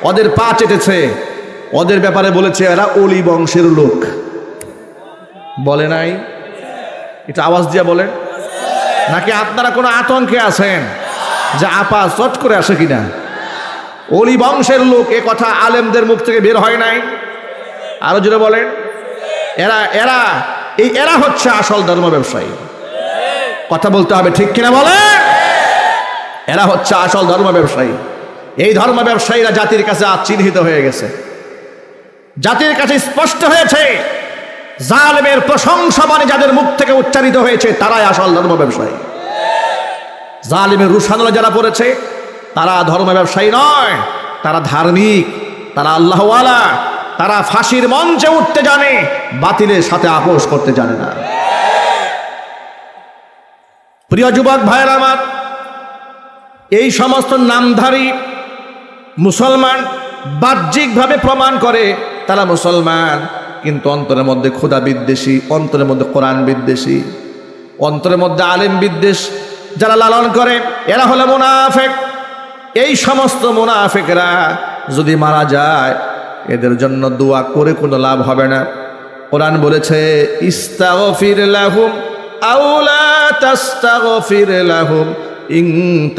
ওদের পা চেটেছে, ওদের ব্যাপারে বলেছে এরা অলি বংশের লোক। বলে নাই? এটা আওয়াজ দিয়ে বলেন। নাকি আপনারা কোনো আতঙ্কে আছেন যে আপা চট করে আসে কিনা? অলি বংশের লোক, এ কথা আলেমদের মুখ থেকে বের হয় নাই। আরো জোরে বলেন। এরা হচ্ছে আসল ধর্ম ব্যবসায়ী। কথা বলতে হবে, ঠিক কিনা বলেন? এরা হচ্ছে আসল ধর্ম ব্যবসায়ী। এই ধর্ম ব্যবসায়ীরা জাতির কাছে আজ চিহ্নিত হয়ে গেছে, জাতির কাছে স্পষ্ট হয়েছে। জালেমের প্রশংসাবাণী যাদের মুখ থেকে উচ্চারিত হয়েছে, তারাই আসল ধর্ম ব্যবসায়ী। জালিমের রুশানলে যারা পড়েছে, তারা ধর্ম ব্যবসায়ী নয়, তারা ধার্মিক, তারা আল্লাহওয়ালা, তারা ফাঁসির মঞ্চে উঠতে জানে, বাতিলের সাথে আপোষ করতে জানে না। প্রিয় যুবক ভাইয়েরা আমার, এই সমস্ত নামধারী মুসলমান বাহ্যিকভাবে প্রমাণ করে তারা মুসলমান, কিন্তু অন্তরের মধ্যে খোদা বিদ্বেষী, অন্তরের মধ্যে কোরআন বিদ্বেষী, অন্তরের মধ্যে আলেম বিদ্বেষ যারা লালন করে, এরা হলো মুনাফিক। এই সমস্ত মুনাফিকরা যদি মারা যায়, এদের জন্য দোয়া করে কোনো লাভ হবে না। কোরআন বলেছে, ইস্তাগফির লাহুম আও লা তাস্তাগফির লাহুম ইন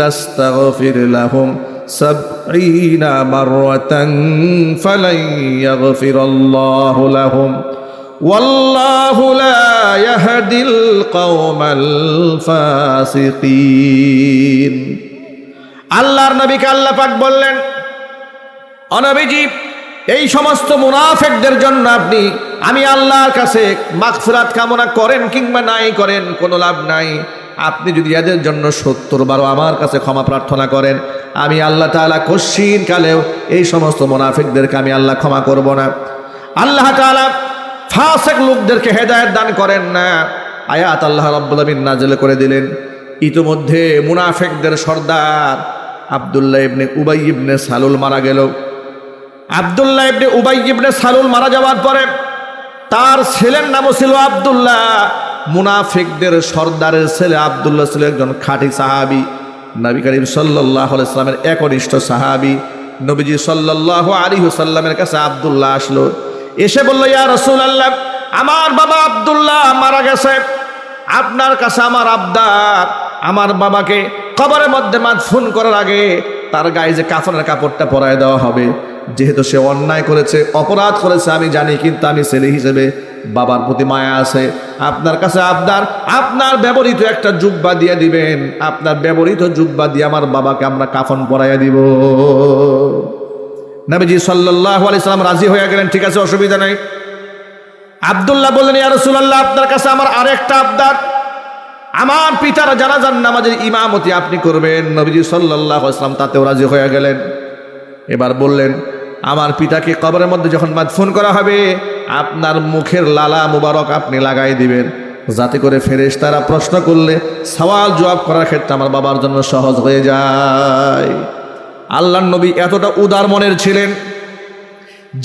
তাস্তাগফির লাহুম 70 মাররাতান ফালান ইয়াগফিরাল্লাহু লাহুম ওয়াল্লাহু লা ইয়াহদিল কওমাল ফাসিকিন। আল্লাহর নবীকে আল্লাহ পাক বললেন, ও নবীজি, এই সমস্ত মুনাফিকদের জন্য আমি আল্লাহর কাছে মাগফিরাত কামনা করেন কিংবা নাই করেন, কোনো লাভ নাই। আপনি যদি এদের জন্য 70 বার আমার কাছে ক্ষমা প্রার্থনা করেন, আমি আল্লাহ তাআলা কশিন কালেও এই সমস্ত মুনাফিকদেরকে আমি আল্লাহ ক্ষমা করব না। আল্লাহ তাআলা ফাসিক লোকদেরকে হেদায়েত দান করেন না। আয়াত আল্লাহ রাব্বুল আলামিন নাযিল করে দিলেন। ইতিমধ্যে মুনাফিকদের সর্দার আব্দুল্লাহ ইবনে উবাই ইবনে সালুল মারা গেল। আব্দুল্লাহ ইবনে উবাই ইবনে সালুল মারা যাওয়ার পরে তার ছেলের নামও ছিল আব্দুল্লাহ। মুনাফিকদের সর্দারের ছেলে আব্দুল্লাহ ছিল একজন খাঁটি সাহাবী, নবী করিম সাল্লাল্লাহু আলাইহি ওয়াসাল্লামের একনিষ্ঠ সাহাবী। নবীজি সাল্লাল্লাহু আলাইহি ওয়াসাল্লামের কাছে আব্দুল্লাহ আসলো, এসে বলল, ইয়া রাসূলুল্লাহ, আমার বাবা আব্দুল্লাহ মারা গেছে, আপনার কাছে আমার আবদার, আমার বাবাকে কবরের মধ্যে মাদফুন করার আগে তার গায়ে যে কাফনের কাপড়টা পরায় দেওয়া হবে। যেহেতু সে অন্যায় করেছে, অপরাধ করেছে আমি জানি, কিন্তু আমি ছেলে হিসেবে বাবার প্রতি মায়া আছে। আপনার কাছে আবদার, আপনার ব্যবহৃত একটা জুব্বা দিয়ে দিবেন, আপনার ব্যবহৃত জুব্বা দিয়ে আমার বাবাকে আমরা কাফন পরাইয়া দিব। নবীজি সাল্লাল্লাহু আলাইহি সাল্লাম রাজি হয়ে গেলেন, ঠিক আছে, অসুবিধা নাই। আব্দুল্লাহ বললেন, ইয়া রাসূলুল্লাহ, আপনার কাছে আমার আরেকটা আবদার, আমার পিতার জানাজার নামাজের ইমামতি আপনি করবেন। নবীজি সাল্লাল্লাহু আলাইহি সাল্লাম তাতেও রাজি হয়ে গেলেন। এবার বললেন, আমার পিতাকে কবরের মধ্যে যখন মাদফুন করা হবে, আপনার মুখের লালা মুবারক আপনি লাগাই দিবেন, যাতে করে ফেরেশতারা প্রশ্ন করলে সওয়াল জবাব করার ক্ষেত্রে আমার বাবার জন্য সহজ হয়ে যায়। আল্লাহর নবী এতটা উদার মনের ছিলেন,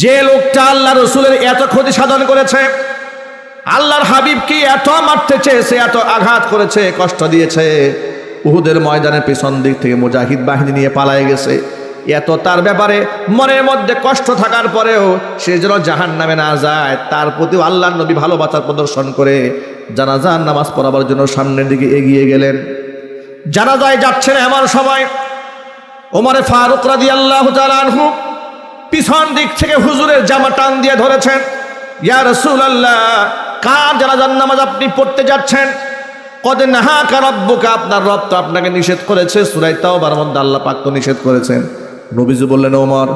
যে লোকটা আল্লাহ রসুলের এত ক্ষতি সাধন করেছে, আল্লাহর হাবিবকে এত মারতে চেয়েছে, এত আঘাত করেছে, কষ্ট দিয়েছে, উহুদের ময়দানের পেছন দিক থেকে মুজাহিদ বাহিনী নিয়ে পালায়ে গেছে, এত তার ব্যাপারে মনের মধ্যে কষ্ট থাকার পরেও সে যেন জাহান্নামে না যায়, তার প্রতিও আল্লাহর নবী ভালোবাসার প্রদর্শন করে জানাজার নামাজ পড়াবার জন্য সামনের দিকে এগিয়ে গেলেন। জানাজায় যাচ্ছেন এমন সময় ওমরে ফারুক রাদিয়াল্লাহু তাআলা আনহু পিছন দিক থেকে হুজুরের জামা টান দিয়ে ধরেছেন। ইয়া রাসূলুল্লাহ, কার জানাজার নামাজ আপনি পড়তে যাচ্ছেন? কদ নাহাকা রাব্বুকা, আপনার রব তো আপনাকে নিষেধ করেছে। সূরা তাওবার মধ্যে আল্লাহ পাক তো নিষেধ করেছেন। নবীজি বললেন, ওমর,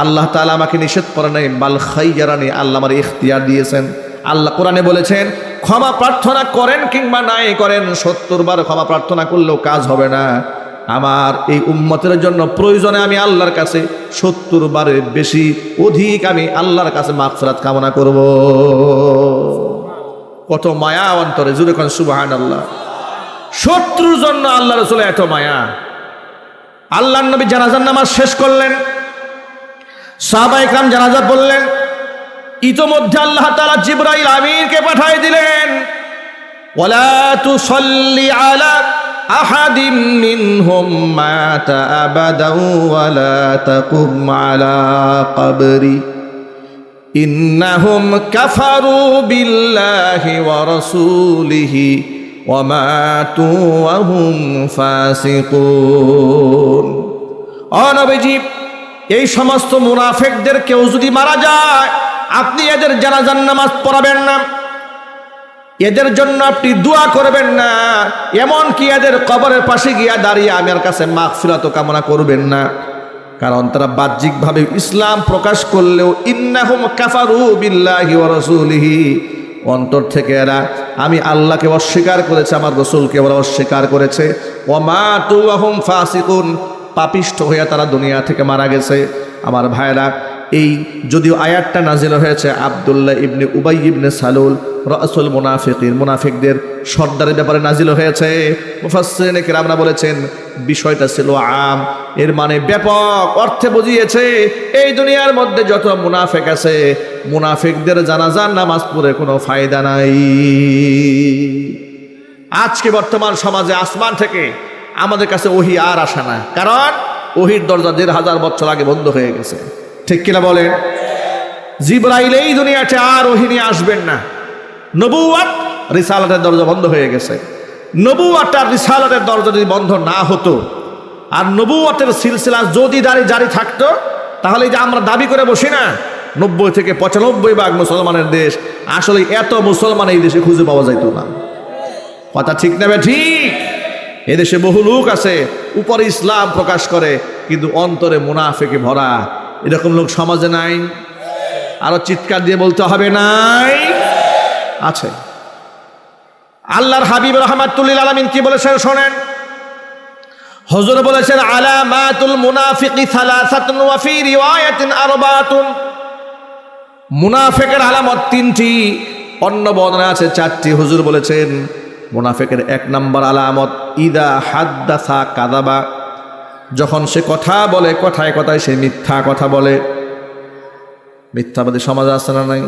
আল্লাহ তাআলা আমাকে নিষেধ করে নাই, বাল খাইয়ারানি, আল্লাহ আমার ইখতিয়ার দিয়েছেন। আল্লাহ কোরআনে বলেছেন, ক্ষমা প্রার্থনা করেন কিংবা নাই করেন, 70 বার ক্ষমা প্রার্থনা করলেও কাজ হবে না। আমার এই উম্মতের জন্য প্রয়োজনে আমি আল্লাহর কাছে 70 বারের বেশি অধিক আমি আল্লাহর কাছে মাগফিরাত কামনা করব। কত মায়া অন্তরে, জুড়ে কোন সুবহানাল্লাহ। শত্রুর জন্য আল্লাহ রাসূলের এত মায়া। আল্লাহর নবী জানাজার নামাজ শেষ করলেন, সাহাবায়ে কেরাম জানাজা পড়লেন। ইতোমধ্যে আল্লাহ তাআলা জিবরাইল আমিনকে পাঠিয়ে দিলেন, ওয়ালা তুসাল্লি আলা আহাদিম মিনহুম মাতা আবাদাও ওয়ালা তাকুম আলা কবরি ইন্নাহুম কাফারু বিল্লাহি ওয়া রাসূলিহি ওয়া মাতু ওয়া হুম ফাসিকুন। ও নবীজি, এই সমস্ত মুনাফিকদের কেউ যদি মারা যায়, আপনি এদের জানাজার নামাজ পড়াবেন না, এদের জন্য আপনি দোয়া করবেন না, এমন কি এদের কবরের পাশে গিয়া দাঁড়িয়ে আমার কাছে মাগফিরাত কামনা করবেন না। কারণ তারা বাহ্যিকভাবে ইসলাম প্রকাশ করলেও ইন্নাহুম কাফারু বিল্লাহি ওয়া রাসূলিহি, অন্তর থেকে এরা আমি আল্লাহকে অস্বীকার করেছে, আমার রাসূলকে ওরা অস্বীকার করেছে। ওয়া মাতু ওয়া হুম ফাসিকুন, পাপিষ্ঠ হয়ে তারা দুনিয়া থেকে মারা গেছে। আমার ভাইরা, এই যদিও আয়াতটা নাজিল হয়েছে আব্দুল্লাহ ইবনে উবাই ইবনে সালুল রাসূল মুনাফিকিন, মুনাফিকদের সর্দারের ব্যাপারে নাজিল হয়েছে। মুফাসসিরিনে কেরামরা বলেছেন বিষয়টা ছিল আম, এর মানে ব্যাপক অর্থে বুঝিয়েছে এই দুনিয়ার মধ্যে যত মুনাফিক আছে, মুনাফিকদের জানাজার নামাজ পড়ে কোনো ফায়দা নাই। আজকে বর্তমান সমাজে আসমান থেকে আমাদের কাছে ওহী আর আসে না, কারণ ওহীর দরজা 1000 বছর আগে বন্ধ হয়ে গেছে। ঠিক কিনা বলেন? জিবরাইল এই দুনিয়াতে আর ওহী নিয়ে আসবেন না। নবুয়ত রিসালাতের দরজা বন্ধ হয়ে গেছে। নবুয়ত আর রিসালাতের দরজা যদি বন্ধ না হতো, আর নবুয়তের সিলসিলা যদি জারি থাকতো, তাহলে যে আমরা দাবি করে বসি না 90 থেকে 95% মুসলমানের দেশ, আসলে এত মুসলমান এই দেশে খুঁজে পাওয়া যাইতো না। কথা ঠিক নেবে? ঠিক। এদেশে বহু লোক আছে উপরে ইসলাম প্রকাশ করে কিন্তু অন্তরে মুনাফিকে ভরা। এরকম লোক সমাজে নাই? আরো চিৎকার দিয়ে বলতে হবে নাই? আছে। আল্লাহর হাবিব রাহমাতুল লিল আলামিন কি বলেছেন শোনেন। হুজুর বলেছেন আলামাতুল মুনাফিকি সালাসাতুন ওয়া ফি রিওয়ায়াতিন আরবাতুন, মুনাফিকের আলামত 3টি, অন্য বর্ণনায় আছে 4টি। হুজুর বলেছেন মুনাফিকের 1 নম্বর আলামত ইদা হাদ্দাসা কাযাবা, যখন সে কথা বলে কথায় কথায় সে মিথ্যা কথা বলে। মিথ্যাবাদী সমাজ আছে না নাই?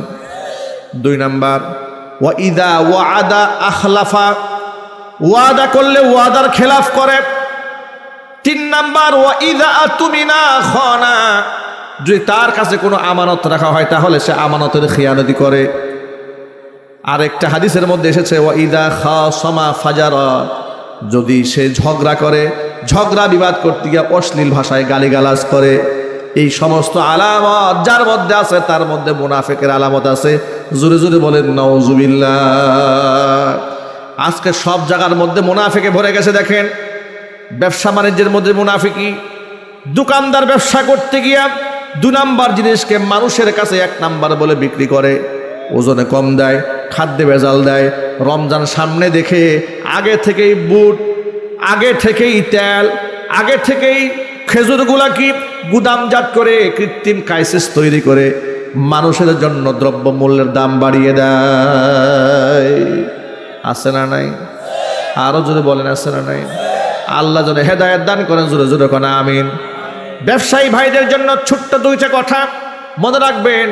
2 নাম্বার ওয়া ইদা ওয়াদা আখলাফা, ওয়াদা করলে ওয়াদার খেলাফ করে। 3 নাম্বার ওয়া ইদা আতুমিনা খানা, যদি তার কাছে কোনো আমানত রাখা হয় তাহলে সে আমানতের খিয়ানতি করে। আরেকটা হাদিসের মধ্যে এসেছে ওয়া ইদা খাসামা ফাজারা, যদি সে ঝগড়া করে, ঝগড়া বিবাদ করতে গিয়ে অশ্লীল ভাষায় গালিগালাজ করে। এই সমস্ত আলামত যার মধ্যে আছে তার মধ্যে মুনাফিকের আলামত আছে। জোরে জোরে বলেন নাউজুবিল্লাহ। আজকে সব জায়গার মধ্যে মুনাফিকে ভরে গেছে। দেখেন, ব্যবসা বাণিজ্যের মধ্যে মুনাফিকি। দোকানদার ব্যবসা করতে গিয়া 2 নাম্বার জিনিসকে মানুষের কাছে 1 নাম্বার বলে বিক্রি করে, ওজনে কম দেয়, খাদ্যে ভেজাল দেয়। রমজান সামনে দেখে আগে থেকেই বুট, আগে থেকেই তেল, আগে থেকেই খেজুরগুলা কি গুদামজাত করে কৃত্রিম ক্রাইসিস তৈরি করে মানুষের জন্য দ্রব্য মূল্যের দাম বাড়িয়ে দেয়। আছে না নাই? আরো জোরে বলেন আছে না নাই? আল্লাহ যেন হেদায়েত দান করেন। জোরে জোরে কোন আমিন। ব্যবসায়ী ভাইদের জন্য ছোট্ট 2টা কথা মনে রাখবেন।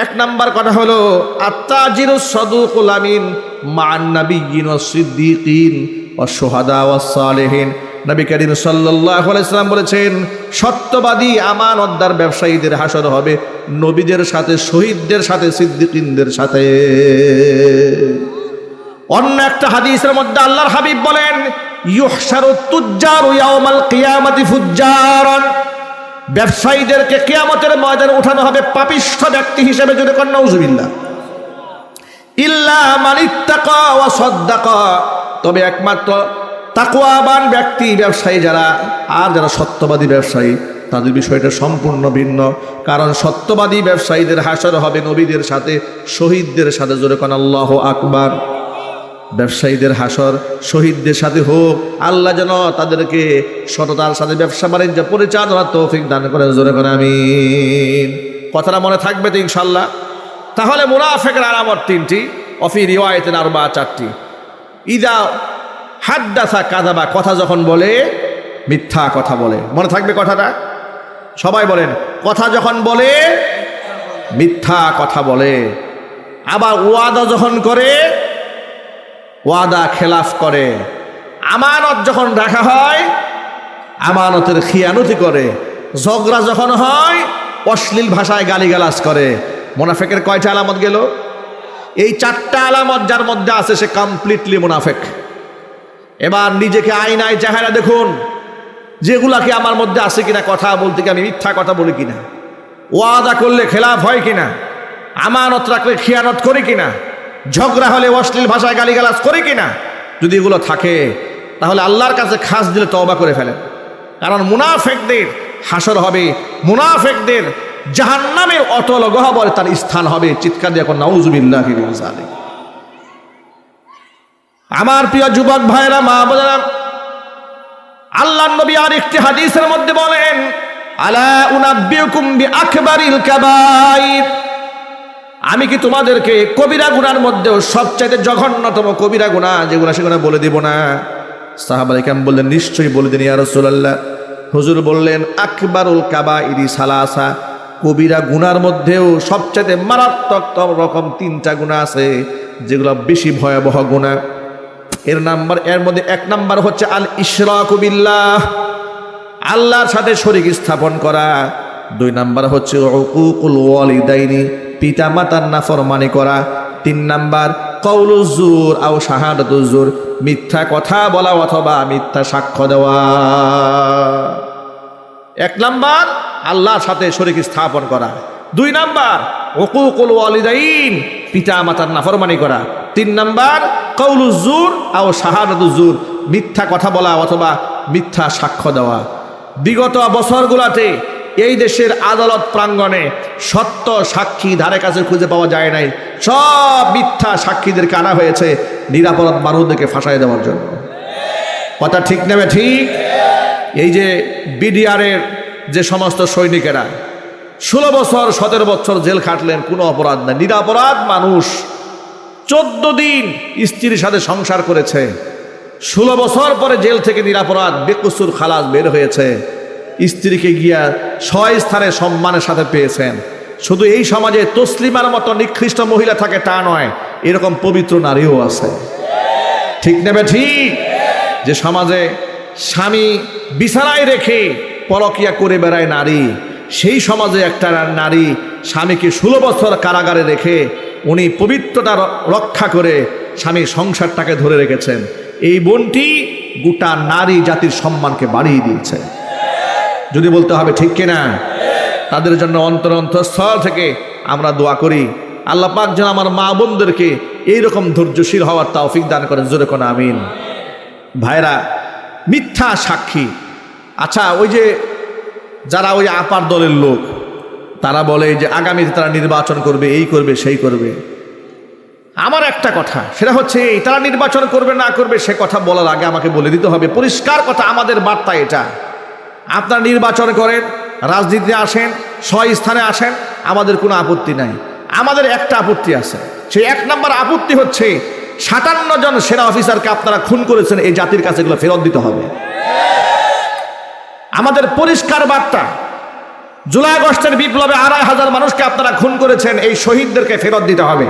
1 নাম্বার কথা হলো আত্তাজিরুস সাদুকুল আমিন মান নাবিয়্যিন ওয়াস সিদ্দিকিন ওয়াস শুহাদা ওয়াস সালিহিন। নবী করিম সাল্লাল্লাহু আলাইহি সাল্লাম বলেছেন, সত্যবাদী আমানতদার ব্যবসায়ীদের হাসর হবে নবীদের সাথে, শহীদদের সাথে, সিদ্দিকিনদের সাথে। অন্য একটা হাদিসের মধ্যে আল্লাহর হাবিব বলেন, ইউহশারুত তুজ্জারু ইয়াউমাল কিয়ামাতি ফুজ্জারান, ব্যবসায়ীদেরকে কিয়ামতের ময়দানে উঠানো হবে পাপিষ্ঠ ব্যক্তি হিসেবে। যদি কোন নাউজুবিল্লাহ। ইল্লা মান ইত্তাকা ওয়া সাদ্দাকা, তবে একমাত্র তাকওয়াবান ব্যক্তি ব্যবসায়ী যারা, আর যারা সত্যবাদী ব্যবসায়ী তাদের বিষয়টা সম্পূর্ণ ভিন্ন। কারণ সত্যবাদী ব্যবসায়ীদের হাসর হবে নবীদের সাথে, শহীদদের সাথে। জোরে কোন আল্লাহু আকবার। ব্যবসায়ীদের হাসর শহীদদের সাথে হোক, আল্লাহ যেন তাদেরকে সততার সাথে ব্যবসা বাণিজ্য পরিচালনার তৌফিক দান করেন। জোরে করে আমিন। কথাটা মনে থাকবে তো ইনশাল্লাহ। তাহলে মুনাফিকের আলামত তিনটি, অফি রিওয়ায়াতিন আরবা চারটি। ইদা হাদ্দাসা কাযাবা, কথা যখন বলে মিথ্যা কথা বলে। মনে থাকবে কথাটা, সবাই বলেন। কথা যখন বলে মিথ্যা কথা বলে। আবার ওয়াদা যখন করে ওয়াদা খেলাফ করে। আমানত যখন রাখা হয় আমানতের খিয়ানতি করে। ঝগড়া যখন হয় অশ্লীল ভাষায় গালিগালাজ করে। মুনাফিকের কয়টা আলামত গেল? এই চারটা আলামত যার মধ্যে আছে সে কমপ্লিটলি মুনাফিক। এবার নিজেকে আয়নায় চেহারা দেখুন, যেগুলাকে আমার মধ্যে আছে কিনা। কথা বলতে কি আমি মিথ্যা কথা বলি কিনা, ওয়াদা করলে খেলাফ হয় কিনা, আমানত রাখলে খিয়ানত করি কিনা, ঝগড়া হলে অশ্লীল ভাষায় গালিগালাজ করি কিনা। যদি এগুলো থাকে তাহলে আল্লাহর কাছে খাস দিলে তওবা করে ফেলেন। কারণ মুনাফিকদের হাসর হবে, মুনাফিকদের জাহান্নামের অতল গহ্বরে তার স্থান হবে। চিৎকার দিয়ে এখন নাউজুবিল্লাহি মিন যালিক। আমার প্রিয় যুবক ভাইরা, মা বোনেরা, আল্লাহর নবী আর একটি হাদিসের মধ্যে বলেন, আলা উনাব্বিউকুম বিআকবারিল কাবাইর, আমি কি তোমাদেরকে কবিরা গুনার মধ্যেও সবচাইতে জঘন্যতম কবিরা গুনাহ যেগুলো সেগুলো বলে দিব না? সাহাবায়ে কেরাম বললেন, নিশ্চয়ই বলে দিন ইয়া রাসূলুল্লাহ। হুজুর বললেন, আকবারুল কাবাইরি সালাসা, কবিরা গুনার মধ্যেও সবচাইতে মারাত্মক রকম তিনটা গুনাহ আছে যেগুলো বেশি ভয়াবহ গুনাহ। এর মধ্যে এক নাম্বার হচ্ছে আল ইশরাকু বিল্লাহ, আল্লাহর সাথে শরীক স্থাপন করা। দুই নাম্বার হচ্ছে উকুকুল ওয়ালিদাইনি, পিতা মাতার নাফরমানি করা। তিন নাম্বার কওলুজ জুর আও শাহাদাতুজ জুর, মিথ্যা কথা বলা অথবা মিথ্যা সাক্ষ্য দেওয়া। এক নাম্বার আল্লাহর সাথে শরীক স্থাপন করা। দুই নাম্বার উকুকুল ওয়ালিদাইন, পিতা মাতার নাফরমানি করা। তিন নাম্বার কওলুজ জুর আও শাহাদাতুজ জুর, মিথ্যা কথা বলা অথবা মিথ্যা সাক্ষ্য দেওয়া। বিগত বছরগুলোতে এই দেশের আদালত প্রাঙ্গণে সত্য সাক্ষী ধারে কাছে খুঁজে পাওয়া যায় নাই। সব মিথ্যা সাক্ষীদেরকে আনা হয়েছে নিরাপরাধ মানুষদেরকে ফাঁসাই দেওয়ার জন্য। কথা ঠিক নেবে ঠিক? এই যে বিডিআরের যে সমস্ত সৈনিকেরা 16 বছর 17 বছর জেল খাটলেন, কোনো অপরাধ নাই, নিরাপরাধ মানুষ। 14 দিন স্ত্রীর সাথে সংসার করেছে, 16 বছর পরে জেল থেকে নিরাপরাধ বেকসুর খালাস বের হয়েছে। স্ত্রীকে গিয়া 6 স্থানে সম্মানের সাথে পেয়েছেন। শুধু এই সমাজে তসলিমার মতো নিকৃষ্ট মহিলা থাকে তা নয়, এরকম পবিত্র নারীও আছে। ঠিক নেবে ঠিক? যে সমাজে স্বামী বিছানায় রেখে পরকিয়া করে বেড়ায় নারী, সেই সমাজে একটা নারী স্বামীকে 16 বছর কারাগারে রেখে উনি পবিত্রতা রক্ষা করে স্বামীর সংসারটাকে ধরে রেখেছেন। এই বোনটি গোটা নারী জাতির সম্মানকে বাড়িয়ে দিয়েছে। যদি বলতে হবে ঠিক কিনা? তাদের জন্য অন্তরস্থল থেকে আমরা দোয়া করি, আল্লাহ পাক যেন আমার মা বোনদেরকে এইরকম ধৈর্যশীল হওয়ার তৌফিক দান করেন। জোরে কোন আমিন। ভাইরা, মিথ্যা সাক্ষী। আচ্ছা, ওই যে যারা ওই আপার দলের লোক, তারা বলে যে আগামীতে তারা নির্বাচন করবে, এই করবে সেই করবে। আমার একটা কথা, সেটা হচ্ছে তারা নির্বাচন করবে না করবে সে কথা বলার আগে আমাকে বলে দিতে হবে পরিষ্কার কথা। আমাদের বার্তা এটা, আপনারা নির্বাচন করেন, রাজনীতিতে আসেন, 6 স্থানে আসেন, আমাদের কোনো আপত্তি নাই। আমাদের একটা আপত্তি আছে, সেই 1 নম্বর আপত্তি হচ্ছে 57 জন সেনা অফিসারকে আপনারা খুন করেছেন, এই জাতির কাছে এগুলো ফেরত দিতে হবে। আমাদের পরিষ্কার বার্তা, জুলাই আগস্টের বিপ্লবে 2,500 মানুষকে আপনারা খুন করেছেন, এই শহীদদেরকে ফেরত দিতে হবে।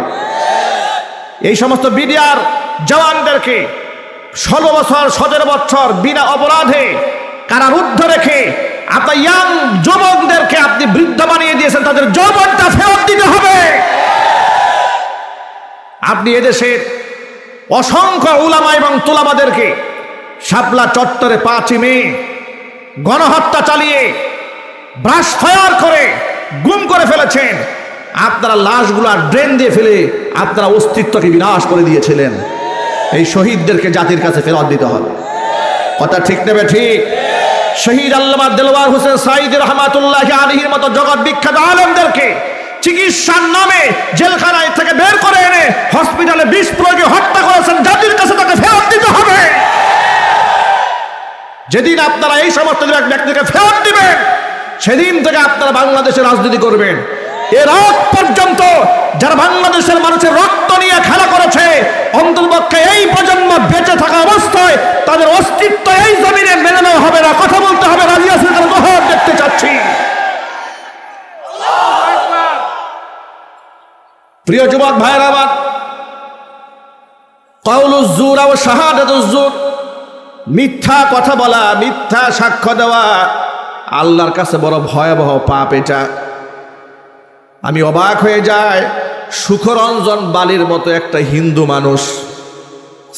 এই সমস্ত বিডিআর জওয়ানদেরকে 16 বছর 17 বছর বিনা অপরাধে কারারুদ্ধ রেখে আপনার ইয়াং যুবকদেরকে আপনি বৃদ্ধ বানিয়ে দিয়েছেন, তাদের যৌবনটা ফেরত দিতে হবে। আপনি এদেশের অসংখ্য উলামা এবং তুলামাদেরকে শাপলা চত্বরে 5 মে গণহত্যা চালিয়ে ব্রাশ ফায়ার করে গুম করে ফেলেছেন। আপনারা লাশগুলো ড্রেন দিয়ে ফেলে আপনারা অস্তিত্বকে বিনাশ করে দিয়েছিলেন। এই শহীদদেরকে জাতির কাছে ফেরত দিতে হবে। কথা ঠিক নেবে ঠিক? শহীদ আল্লামা দেলোয়ার হোসেন সাঈদী রহমাতুল্লাহি আলাইহির মতো জগৎ বিখ্যাত আলেমদেরকে চিকিৎসার নামে জেলখানায় থেকে বের করে এনে হসপিটালে বিষ প্রয়োগে হত্যা করেছেন। জাতির কাছে তাকে ফেরত দিতে হবে। যেদিন আপনারা এই সমস্ত ব্যক্তিকে ফেরত দিবেন, সেদিন থেকে আপনারা বাংলাদেশের রাজনীতি করবেন। এর আগ পর্যন্ত যারা বাংলাদেশের মানুষের রক্ত নিয়ে খেলা করেছে, অন্ততপক্ষে এই প্রজন্ম বেঁচে থাকা অবস্থায় তাদের অস্তিত্ব এই জমিনে মেনে নেওয়া হবে না। কথা বলতে হবে, রাজি আছি, তারা মহৎ দেখতে চাচ্ছি। প্রিয় যুবক ভাইরা আমার, কাউলুজ জুর ও শাহাদাতুজ জুর, মিথ্যা কথা বলা, মিথ্যা সাক্ষ্য দেওয়া আল্লাহর কাছে বড় ভয়াবহ পাপ। এটা আমি অবাক হয়ে যাই, সুখরঞ্জন বালির মতো একটা হিন্দু মানুষ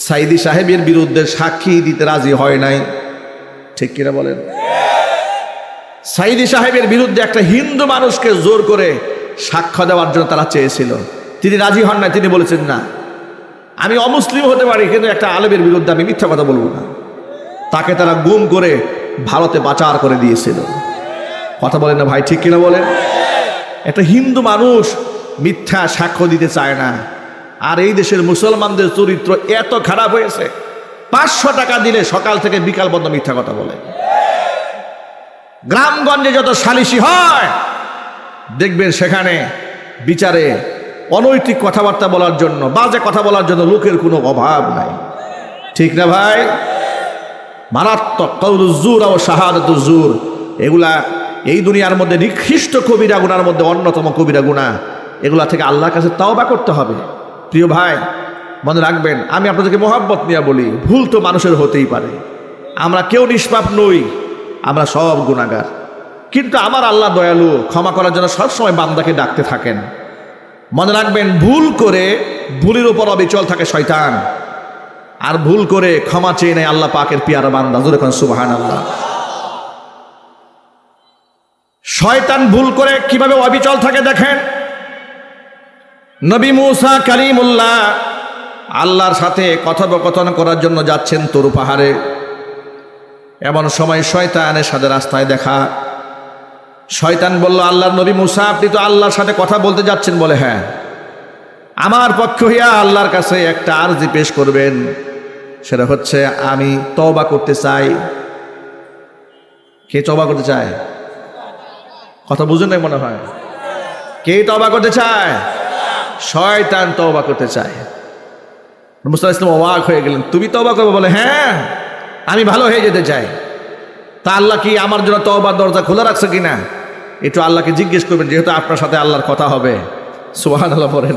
সাইদি সাহেবের বিরুদ্ধে সাক্ষী দিতে রাজি হয় নাই। ঠিক কিনা বলেন? সাইদি সাহেবের বিরুদ্ধে একটা হিন্দু মানুষকে জোর করে সাক্ষ্য দেওয়ার জন্য তারা চেয়েছিল, তিনি রাজি হন না। তিনি বলেছেন, না, আমি অমুসলিম হতে পারি, কিন্তু একটা আলেমের বিরুদ্ধে আমি মিথ্যা কথা বলবো না। তাকে তারা গুম করে ভারতে পাচার করে দিয়েছিল। কথা বলেন না ভাই? ঠিক কিনা বলেন? একটা হিন্দু মানুষ মিথ্যা সাক্ষ্য দিতে চায় না। আর এই দেশের মুসলমানদের চরিত্র এত খারাপ হয়েছে, 500 টাকা দিলে সকাল থেকে বিকাল পর্যন্ত মিথ্যা কথা বলে। গ্রামগঞ্জে যত সালিশি হয় দেখবেন সেখানে বিচারে অনৈতিক কথাবার্তা বলার জন্য, বাজে কথা বলার জন্য লোকের কোনো অভাব নাই। ঠিক না ভাই? মারাত্মক কাউলুজ জুর ও শাহাদাতুজ জুর, এগুলা এই দুনিয়ার মধ্যে নিকৃষ্ট কবিরা গুনার মধ্যে অন্যতম কবিরা গুনাহ। এগুলা থেকে আল্লাহর কাছে তওবা করতে হবে। প্রিয় ভাই, মনে রাখবেন, আমি আপনাদেরকে মহব্বত নিয়ে বলি, ভুল তো মানুষের হতেই পারে। আমরা কেউ নিষ্পাপ নই, আমরা সব গুনাহগার। কিন্তু আমার আল্লাহ দয়ালু, ক্ষমা করার জন্য সবসময় বান্দাকে ডাকতে থাকেন। মনে রাখবেন, ভুল করে ভুলের উপর অবিচল থাকে শয়তান, আর ভুল করে ক্ষমা চেয়ে নেয় আল্লাহ পাকের পিয়ারা বান্দা। জোরে কোন সুবহানাল্লাহ। শয়তান ভুল করে কিভাবে অবিচল থাকে দেখেন। নবী মুসা কালিমুল্লাহ আল্লাহর সাথে কথোপকথন করার জন্য যাচ্ছেন তরু পাহাড়ে। এমন সময় শয়তানের সাথে রাস্তায় দেখা। শয়তান বলল, আল্লাহর নবী মুসা, আপনি তো আল্লাহর সাথে কথা বলতে যাচ্ছেন? বলে, হ্যাঁ। আমার পক্ষ হইয়া আল্লাহর কাছে একটা আরজি পেশ করবেন, সেটা হচ্ছে আমি তওবা করতে চাই। কে তওবা করতে চায়? কথা বুঝুন নাই মনে হয়। কে তওবা করতে চায়? শয়তান তওবা করতে চায়। মুসা ইসলাম অবাক হয়ে গেলেন, তুমি তওবা করবে? বলে, হ্যাঁ, আমি ভালো হয়ে যেতে চাই। তা আল্লাহ কি আমার জন্য তওবার দরজা খোলা রাখছে কিনা একটু আল্লাহকে জিজ্ঞেস করবেন, যেহেতু আপনার সাথে আল্লাহর কথা হবে। সুবহানাল্লাহ পড়েন।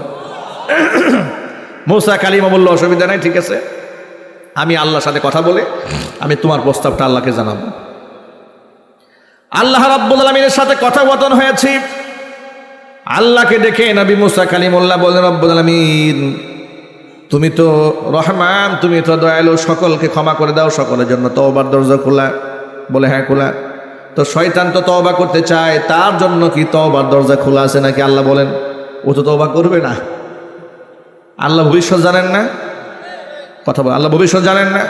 মুসা কালিমা বলল, অসুবিধা নাই, ঠিক আছে, আমি আল্লাহর সাথে কথা বলে আমি তোমার প্রস্তাবটা আল্লাহকে জানাবো। আল্লাহ রাব্বুল আলামিনের সাথে কথোপকথন হয়েছে। আল্লাহকে ডেকে নবী মুসা কালিমুল্লাহ বলেন, রব্বুল আলামিন, তুমি তো রহমান, তুমি তো দয়ালু, সকলকে ক্ষমা করে দাও, সকলের জন্য তওবার দরজা খোলা। বলে, হ্যাঁ খোলা। তো শয়তান তো তওবা করতে চায়, তার জন্য কি তওবার দরজা খোলা আছে নাকি? আল্লাহ বলেন, ও তো তওবা করবে না। আল্লাহ ভবিষ্যৎ জানেন না? কথা বল, আল্লাহ ভবিষ্যৎ জানেন না?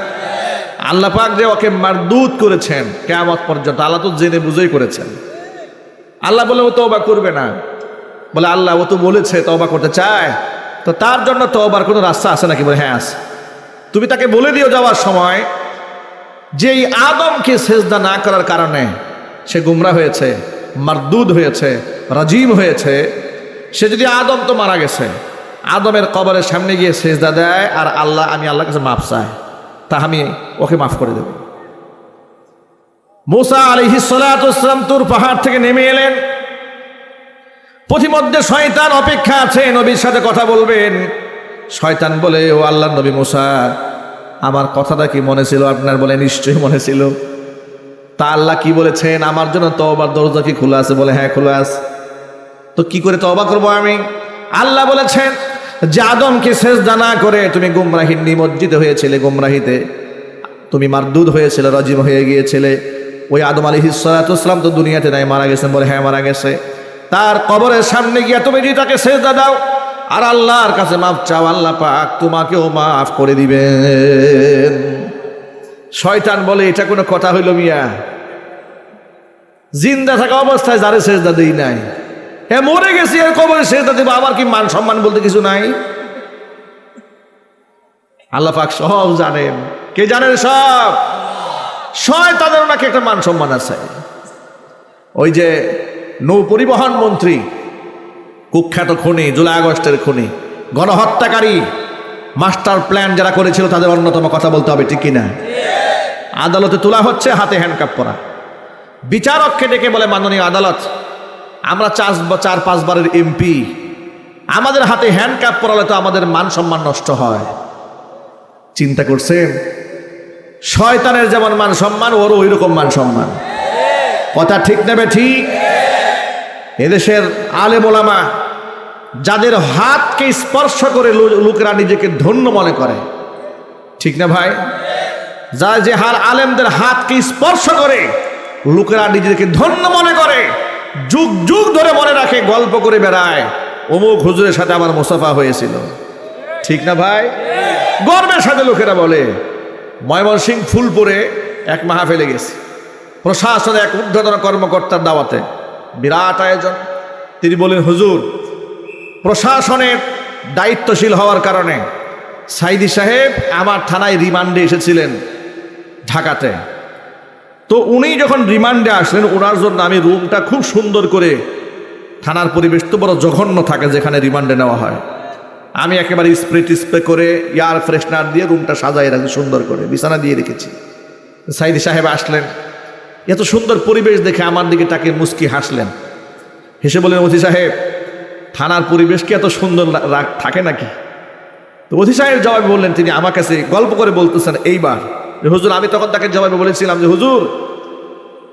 আল্লাহ পাক যে ওকে মারদুদ করেছেন কিয়ামত পর্যন্ত, আল্লাহ তো জেনে বুঝেই করেছেন। আল্লাহ বলে, ও তওবা করবে না। বলে, আল্লাহ ও তো বলেছে তওবা করতে চায়, তো তার জন্য তওবার কোনো রাস্তা আছে নাকি? বলে, হ্যাঁ আছে। তুমি তাকে বলে দিও যাওয়ার সময় যে এই আদমকে সেজদা না করার কারণে সে গুমরা হয়েছে, মারদুদ হয়েছে, রাজিম হয়েছে। সে যদি, আদম তো মারা গেছে, আদমের কবরের সামনে গিয়ে সেজদা দেয় আর আমি আল্লাহর কাছে মাফ চাই, তা আমি ওকে মাফ করে দেব। মুসা আলাইহিস সালাতু ওয়াস সালাম তুর পাহাড় থেকে নেমে এলেন। পথিমধ্যে শয়তান অপেক্ষা আছে, নবীর সাথে কথা বলবেন। শয়তান বলে, ও আল্লাহর নবী মুসা, আমার কথাটা কি মনে ছিল আপনার? বলে, নিশ্চয়ই মনে ছিল। তা আল্লাহ কি বলেছেন? আমার জন্য তওবার দরজা কি খোলা আছে? বলে, হ্যাঁ খোলা আছে। তো কি করে তওবা করবো আমি? আল্লাহ বলেছেন, যে আদমকে সেজদা না করে তুমি গুমরাহির নিমজ্জিত হয়েছিলে, গুমরাহিতে তুমি মারদুদ হয়েছিলে, রাজিম হয়ে গিয়েছিলে। ওই আদম আলাইহিস সালাতু ওয়াস সালাম তো দুনিয়াতে নাই, মারা গেছেন। বলে হ্যাঁ মারা গেছে। তার কবরের সামনে গিয়া তুমি যদি তাকে সেজদা দাও আর আল্লাহর কাছে মাফ চাও, আল্লাহ পাক তোমাকেও মাফ করে দিবেন। শয়তান বলে এটা কোনো কথা হইল মিয়া? জিন্দা থাকা অবস্থায় যারে সেজদা দেই নাই, হ্যাঁ মরে গেছি আর কবরে সেজদা দেব, আবার কি মান সম্মান বলতে কিছু নাই? আল্লাহ পাক সব জানেন। কে জানেন? সব। শয়তানের নাকি একটা মান সম্মান আছে। ওই যে নৌ পরিবহন মন্ত্রী, কুখ্যাত খুনি, জুলাই আগস্টের খুনি, গণহত্যাকারী, মাস্টার প্ল্যান যারা করেছিল তাদের অন্যতম কথা বলতে হবে, ঠিক কিনা? আদালতে তোলা হচ্ছে, হাতে হ্যান্ডকাপ পরা। বিচারককে ডেকে বলে, মাননীয় আদালত, আমরা 4-5 বারের এমপি, আমাদের হাতে হ্যান্ডকাপ পরালে তো আমাদের মান সম্মান নষ্ট হয়। চিন্তা করছেন? শয়তানের যেমন মান সম্মান, ওরও ওই রকম মান সম্মান। কথা ঠিক নেবে? ঠিক। এদেশের আলেম ওলামা যাদের হাতকে স্পর্শ করে লোকেরা নিজেকে ধন্য মনে করে, ঠিক না ভাই? যে আলেমদের হাতকে স্পর্শ করে লোকেরা নিজেকে ধন্য মনে করে, যুগ যুগ ধরে মনে রাখে, গল্প করে বেড়ায়, অমুক হুজুরের সাথে আমার মুসাফা হয়েছিল, ঠিক না ভাই? গর্বের সাথে লোকেরা বলে। ময়মনসিংহ ফুলপুরে এক মাহফিলে গেছে, প্রশাসনের এক ঊর্ধ্বতন কর্মকর্তার দাওয়াতে, বিরাট আয়োজন। তিনি বলেন, হুজুর, প্রশাসনের দায়িত্বশীল হওয়ার কারণে সাইদি সাহেব আমার থানায় রিমান্ডে এসেছিলেন ঢাকাতে। তো উনি যখন রিমান্ডে আসলেন, ওনার জন্য আমি রুমটা খুব সুন্দর করে, থানার পরিবেশ তো বড় জঘন্য থাকে যেখানে রিমান্ডে নেওয়া হয়, আমি একেবারে স্প্রে করে এয়ার ফ্রেশনার দিয়ে রুমটা সাজাই রাখি, সুন্দর করে বিছানা দিয়ে রেখেছি। সাইদি সাহেব আসলেন, এত সুন্দর পরিবেশ দেখে আমার দিকে তাকে মুস্কি হাসলেন, হেসে বললেন, অধি সাহেব, থানার পরিবেশ কি এত সুন্দর থাকে নাকি? তো অধি সাহেব জবাবে বললেন, তিনি আমার কাছে গল্প করে বলতেছেন এইবার, যে হুজুর, আমি তখন তাকে জবাবে বলেছিলাম যে হুজুর,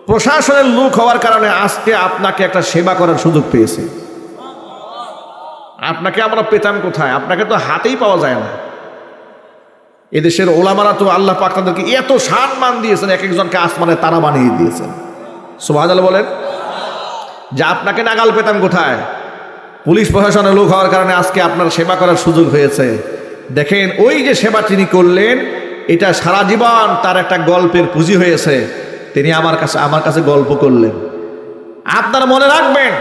প্রশাসনের লোক হওয়ার কারণে আজকে আপনাকে একটা সেবা করার সুযোগ পেয়েছি। আপনাকে আমরা পেতাম কোথায়? আপনাকে তো হাতেই পাওয়া যায় না। এদেশের ওলামারা তো আল্লাহ পাক তাদেরকে এত সম্মান দিয়েছেন, এক একজনকে আসমানে তারা বানিয়ে দিয়েছেন। সুবহানাল্লাহ বলেন। যে আপনাকে নাগাল পেতাম কোথায়? পুলিশ প্রশাসনের লোক হওয়ার কারণে আজকে আপনার সেবা করার সুযোগ হয়েছে। দেখেন, ওই যে সেবা তিনি করলেন, এটা সারা জীবন তার একটা গল্পের পুঁজি হয়েছে। তিনি আমার কাছে গল্প করলেন। আপনারা মনে রাখবেন,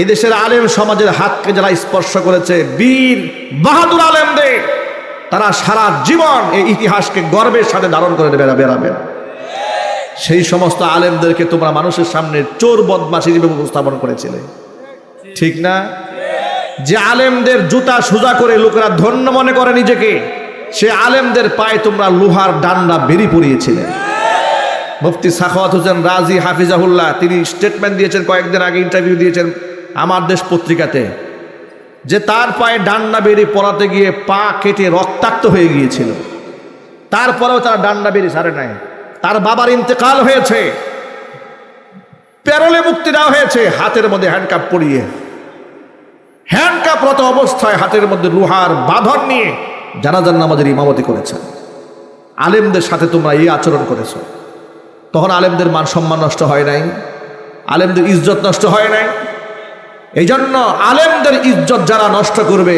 এদেশের আলেম সমাজের হাতকে যারা স্পর্শ করেছে, বীর বাহাদুর আলেমদের, তারা সারা জীবন এই ইতিহাসকে গর্বের সাথে ধারণ করে বেড়াবেন। সেই সমস্ত আলেমদেরকে তোমরা মানুষের সামনে চোর বদমাশ হিসেবে উপস্থাপন করেছিলে, ঠিক না? যে আলেমদের জুতা সোজা করে লোকেরা ধন্য মনে করে নিজেকে, সে আলেমদের পায়ে তোমরা লোহার ডান্ডা বেরি পরিয়েছিলে। মুফতি সাখাওয়াত হোসেন রাজি হাফিজাহুল্লাহ, তিনি স্টেটমেন্ট দিয়েছেন, কয়েকদিন আগে ইন্টারভিউ দিয়েছেন আমার দেশ পত্রিকাতে, যে তার পায়ে ডান্ডা বেরি পরাতে গিয়ে পা কেটে রক্তাক্ত হয়ে গিয়েছিল, তারপরেও তারা ডান্ডা বেরি ছাড়ে নাই। তার বাবার ইন্তেকাল হয়েছে, প্যারোলে মুক্তি দেওয়া হয়েছে, হাতের মধ্যে হ্যান্ডকাপ পরিয়ে, হ্যান্ডকাপরত অবস্থায় হাতের মধ্যে লোহার বাঁধন নিয়ে জানাজার নামাজের ইমামতি করেছেন। আলেমদের সাথে তোমরা এই আচরণ করেছো, তখন আলেমদের মান সম্মান নষ্ট হয় নাই? আলেমদের ইজ্জত নষ্ট হয় নাই? এই জন্য আলেমদের ইজ্জত যারা নষ্ট করবে,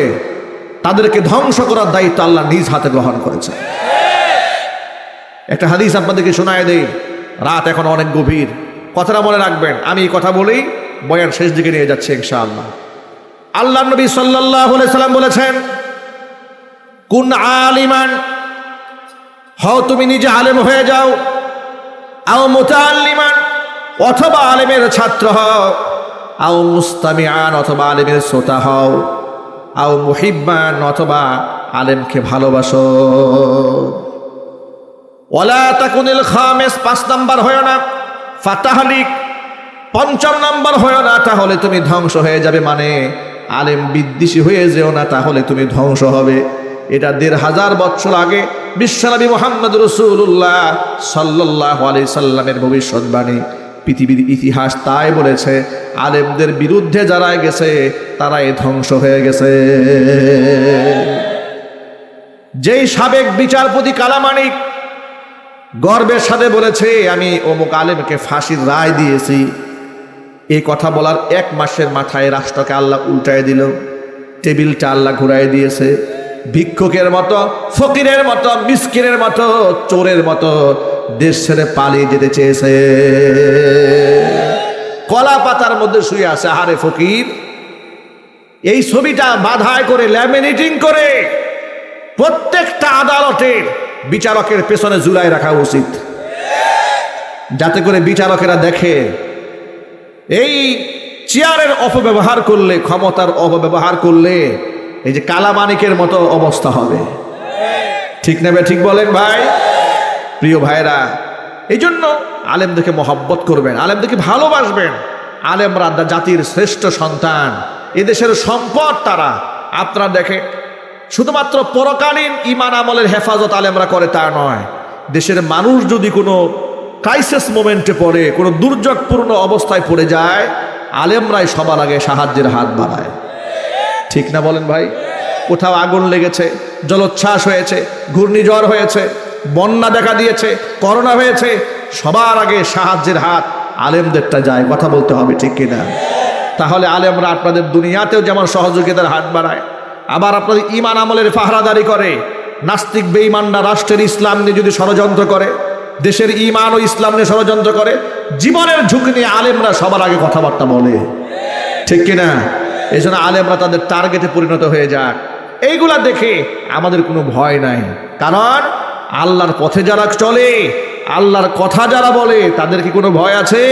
তাদেরকে ধ্বংস করার দায়িত্ব আল্লাহ নিজ হাতে গ্রহণ করেছে। একটা হাদিস আপনাদেরকে শোনায় দেই, রাত এখন অনেক গভীর, কথাটা মনে রাখবেন। আমি এই কথা বলেই বয়ান শেষ দিকে নিয়ে যাচ্ছি ইনশাআল্লাহ। আল্লাহ নবী সাল্লাল্লাহু আলাইহি সাল্লাম বলেছেন, কুন আলিমান, হও তুমি নিজে আলেম হয়ে যাও, আও মুতাআল্লিমান, অথবা আলেমের ছাত্র হও, আও মুস্তামিআন, অথবা আলেমের শ্রোতা হও, আও মুহিব্বান, অথবা আলেমকে ভালোবাসো। ওয়ালা তাকুনিল খামিস, 5 নাম্বার হয় না, ফাতাহলিক, 5ম নাম্বার হয় না, তাহলে তুমি ধ্বংস হয়ে যাবে। মানে আলেম বিদ্বেষী হয়ে যেও না, তাহলে তুমি ধ্বংস হবে। এটা 1500 বছর আগে বিশ্বনবী মুহাম্মদ রাসূলুল্লাহ সাল্লাল্লাহু আলাইহি সাল্লামের ভবিষ্যৎবাণী। পৃথিবীর ইতিহাস তাই বলেছে, আলেমদের বিরুদ্ধে যারা গেছে তারাই ধ্বংস হয়ে গেছে। যেই সাবেক বিচারপতি কালামানিক গর্বের সাথে বলেছে আমি অমুক আলেমকে ফাঁসির রায় দিয়েছি, এই কথা বলার 1 মাসের মাথায় রাষ্ট্রকে আল্লাহ উল্টায় দিল, টেবিলটা আল্লাহ ঘুরাই দিয়েছে। ভিক্ষুকের মতো, ফকিরের মতো, মিসকিনের মতো, চোরের মতো দেশ ছেড়ে পালিয়ে যেতে চেয়েছে। কলা পাতার মধ্যে শুয়ে আছে হারে ফকির। এই ছবিটা বাধাই করে ল্যামিনেটিং করে প্রত্যেকটা আদালতের বিচারকের পেছনে ঝুলাই রাখা উচিত, যাতে করে বিচারকেরা দেখে এই চেয়ারের অপব্যবহার করলে, ক্ষমতার অপব্যবহার করলে এই যে কালামানিকের মতো অবস্থা হবে। ঠিক নেবে, ঠিক বলেন ভাই? প্রিয় ভাইরা, এই জন্য আলেমদেরকে মহব্বত করবেন, আলেমদেরকে ভালোবাসবেন। আলেমরা জাতির শ্রেষ্ঠ সন্তান, এদেশের সম্পদ তারা। আপনারা দেখে শুধুমাত্র পরকালীন ঈমান আমলের হেফাজত আলেমরা করে তা নয়, দেশের মানুষ যদি কোনো ক্রাইসিস মোমেন্টে পড়ে, কোনো দুর্যোগপূর্ণ অবস্থায় পড়ে যায়, আলেমরাই সবার আগে সাহায্যের হাত বাড়ায়। ঠিক না বলেন ভাই? কোথাও আগুন লেগেছে, জলোচ্ছ্বাস হয়েছে, ঘূর্ণিঝড় হয়েছে, বন্যা দেখা দিয়েছে, করোনা হয়েছে, সবার আগে সাহায্যের হাত আলেমদেরটা যায়। কথা বলতে হবে, ঠিক কিনা? তাহলে আলেমরা আপনাদের দুনিয়াতেও যেমন সহযোগিতার হাত বাড়ায়, আবার আপনাদের ঈমান আমলের পাহারাদারি করে। নাস্তিক বেঈমানরা রাষ্ট্রের ইসলাম নিয়ে যদি ষড়যন্ত্র করে, দেশের ঈমান ও ইসলাম নিয়ে ষড়যন্ত্র করে, জীবনের ঝুঁকি নিয়ে আলেমরা সবার আগে কথাবার্তা বলে। ঠিক কিনা? এই জন্য আলেমরা তাদের টার্গেটে পরিণত হয়ে যাক, এইগুলা দেখে আমাদের কোনো ভয় নাই। কারণ আল্লাহর পথে যারা চলে, আল্লাহর কথা যারা বলে, তাদের কি কোনো ভয় আছে?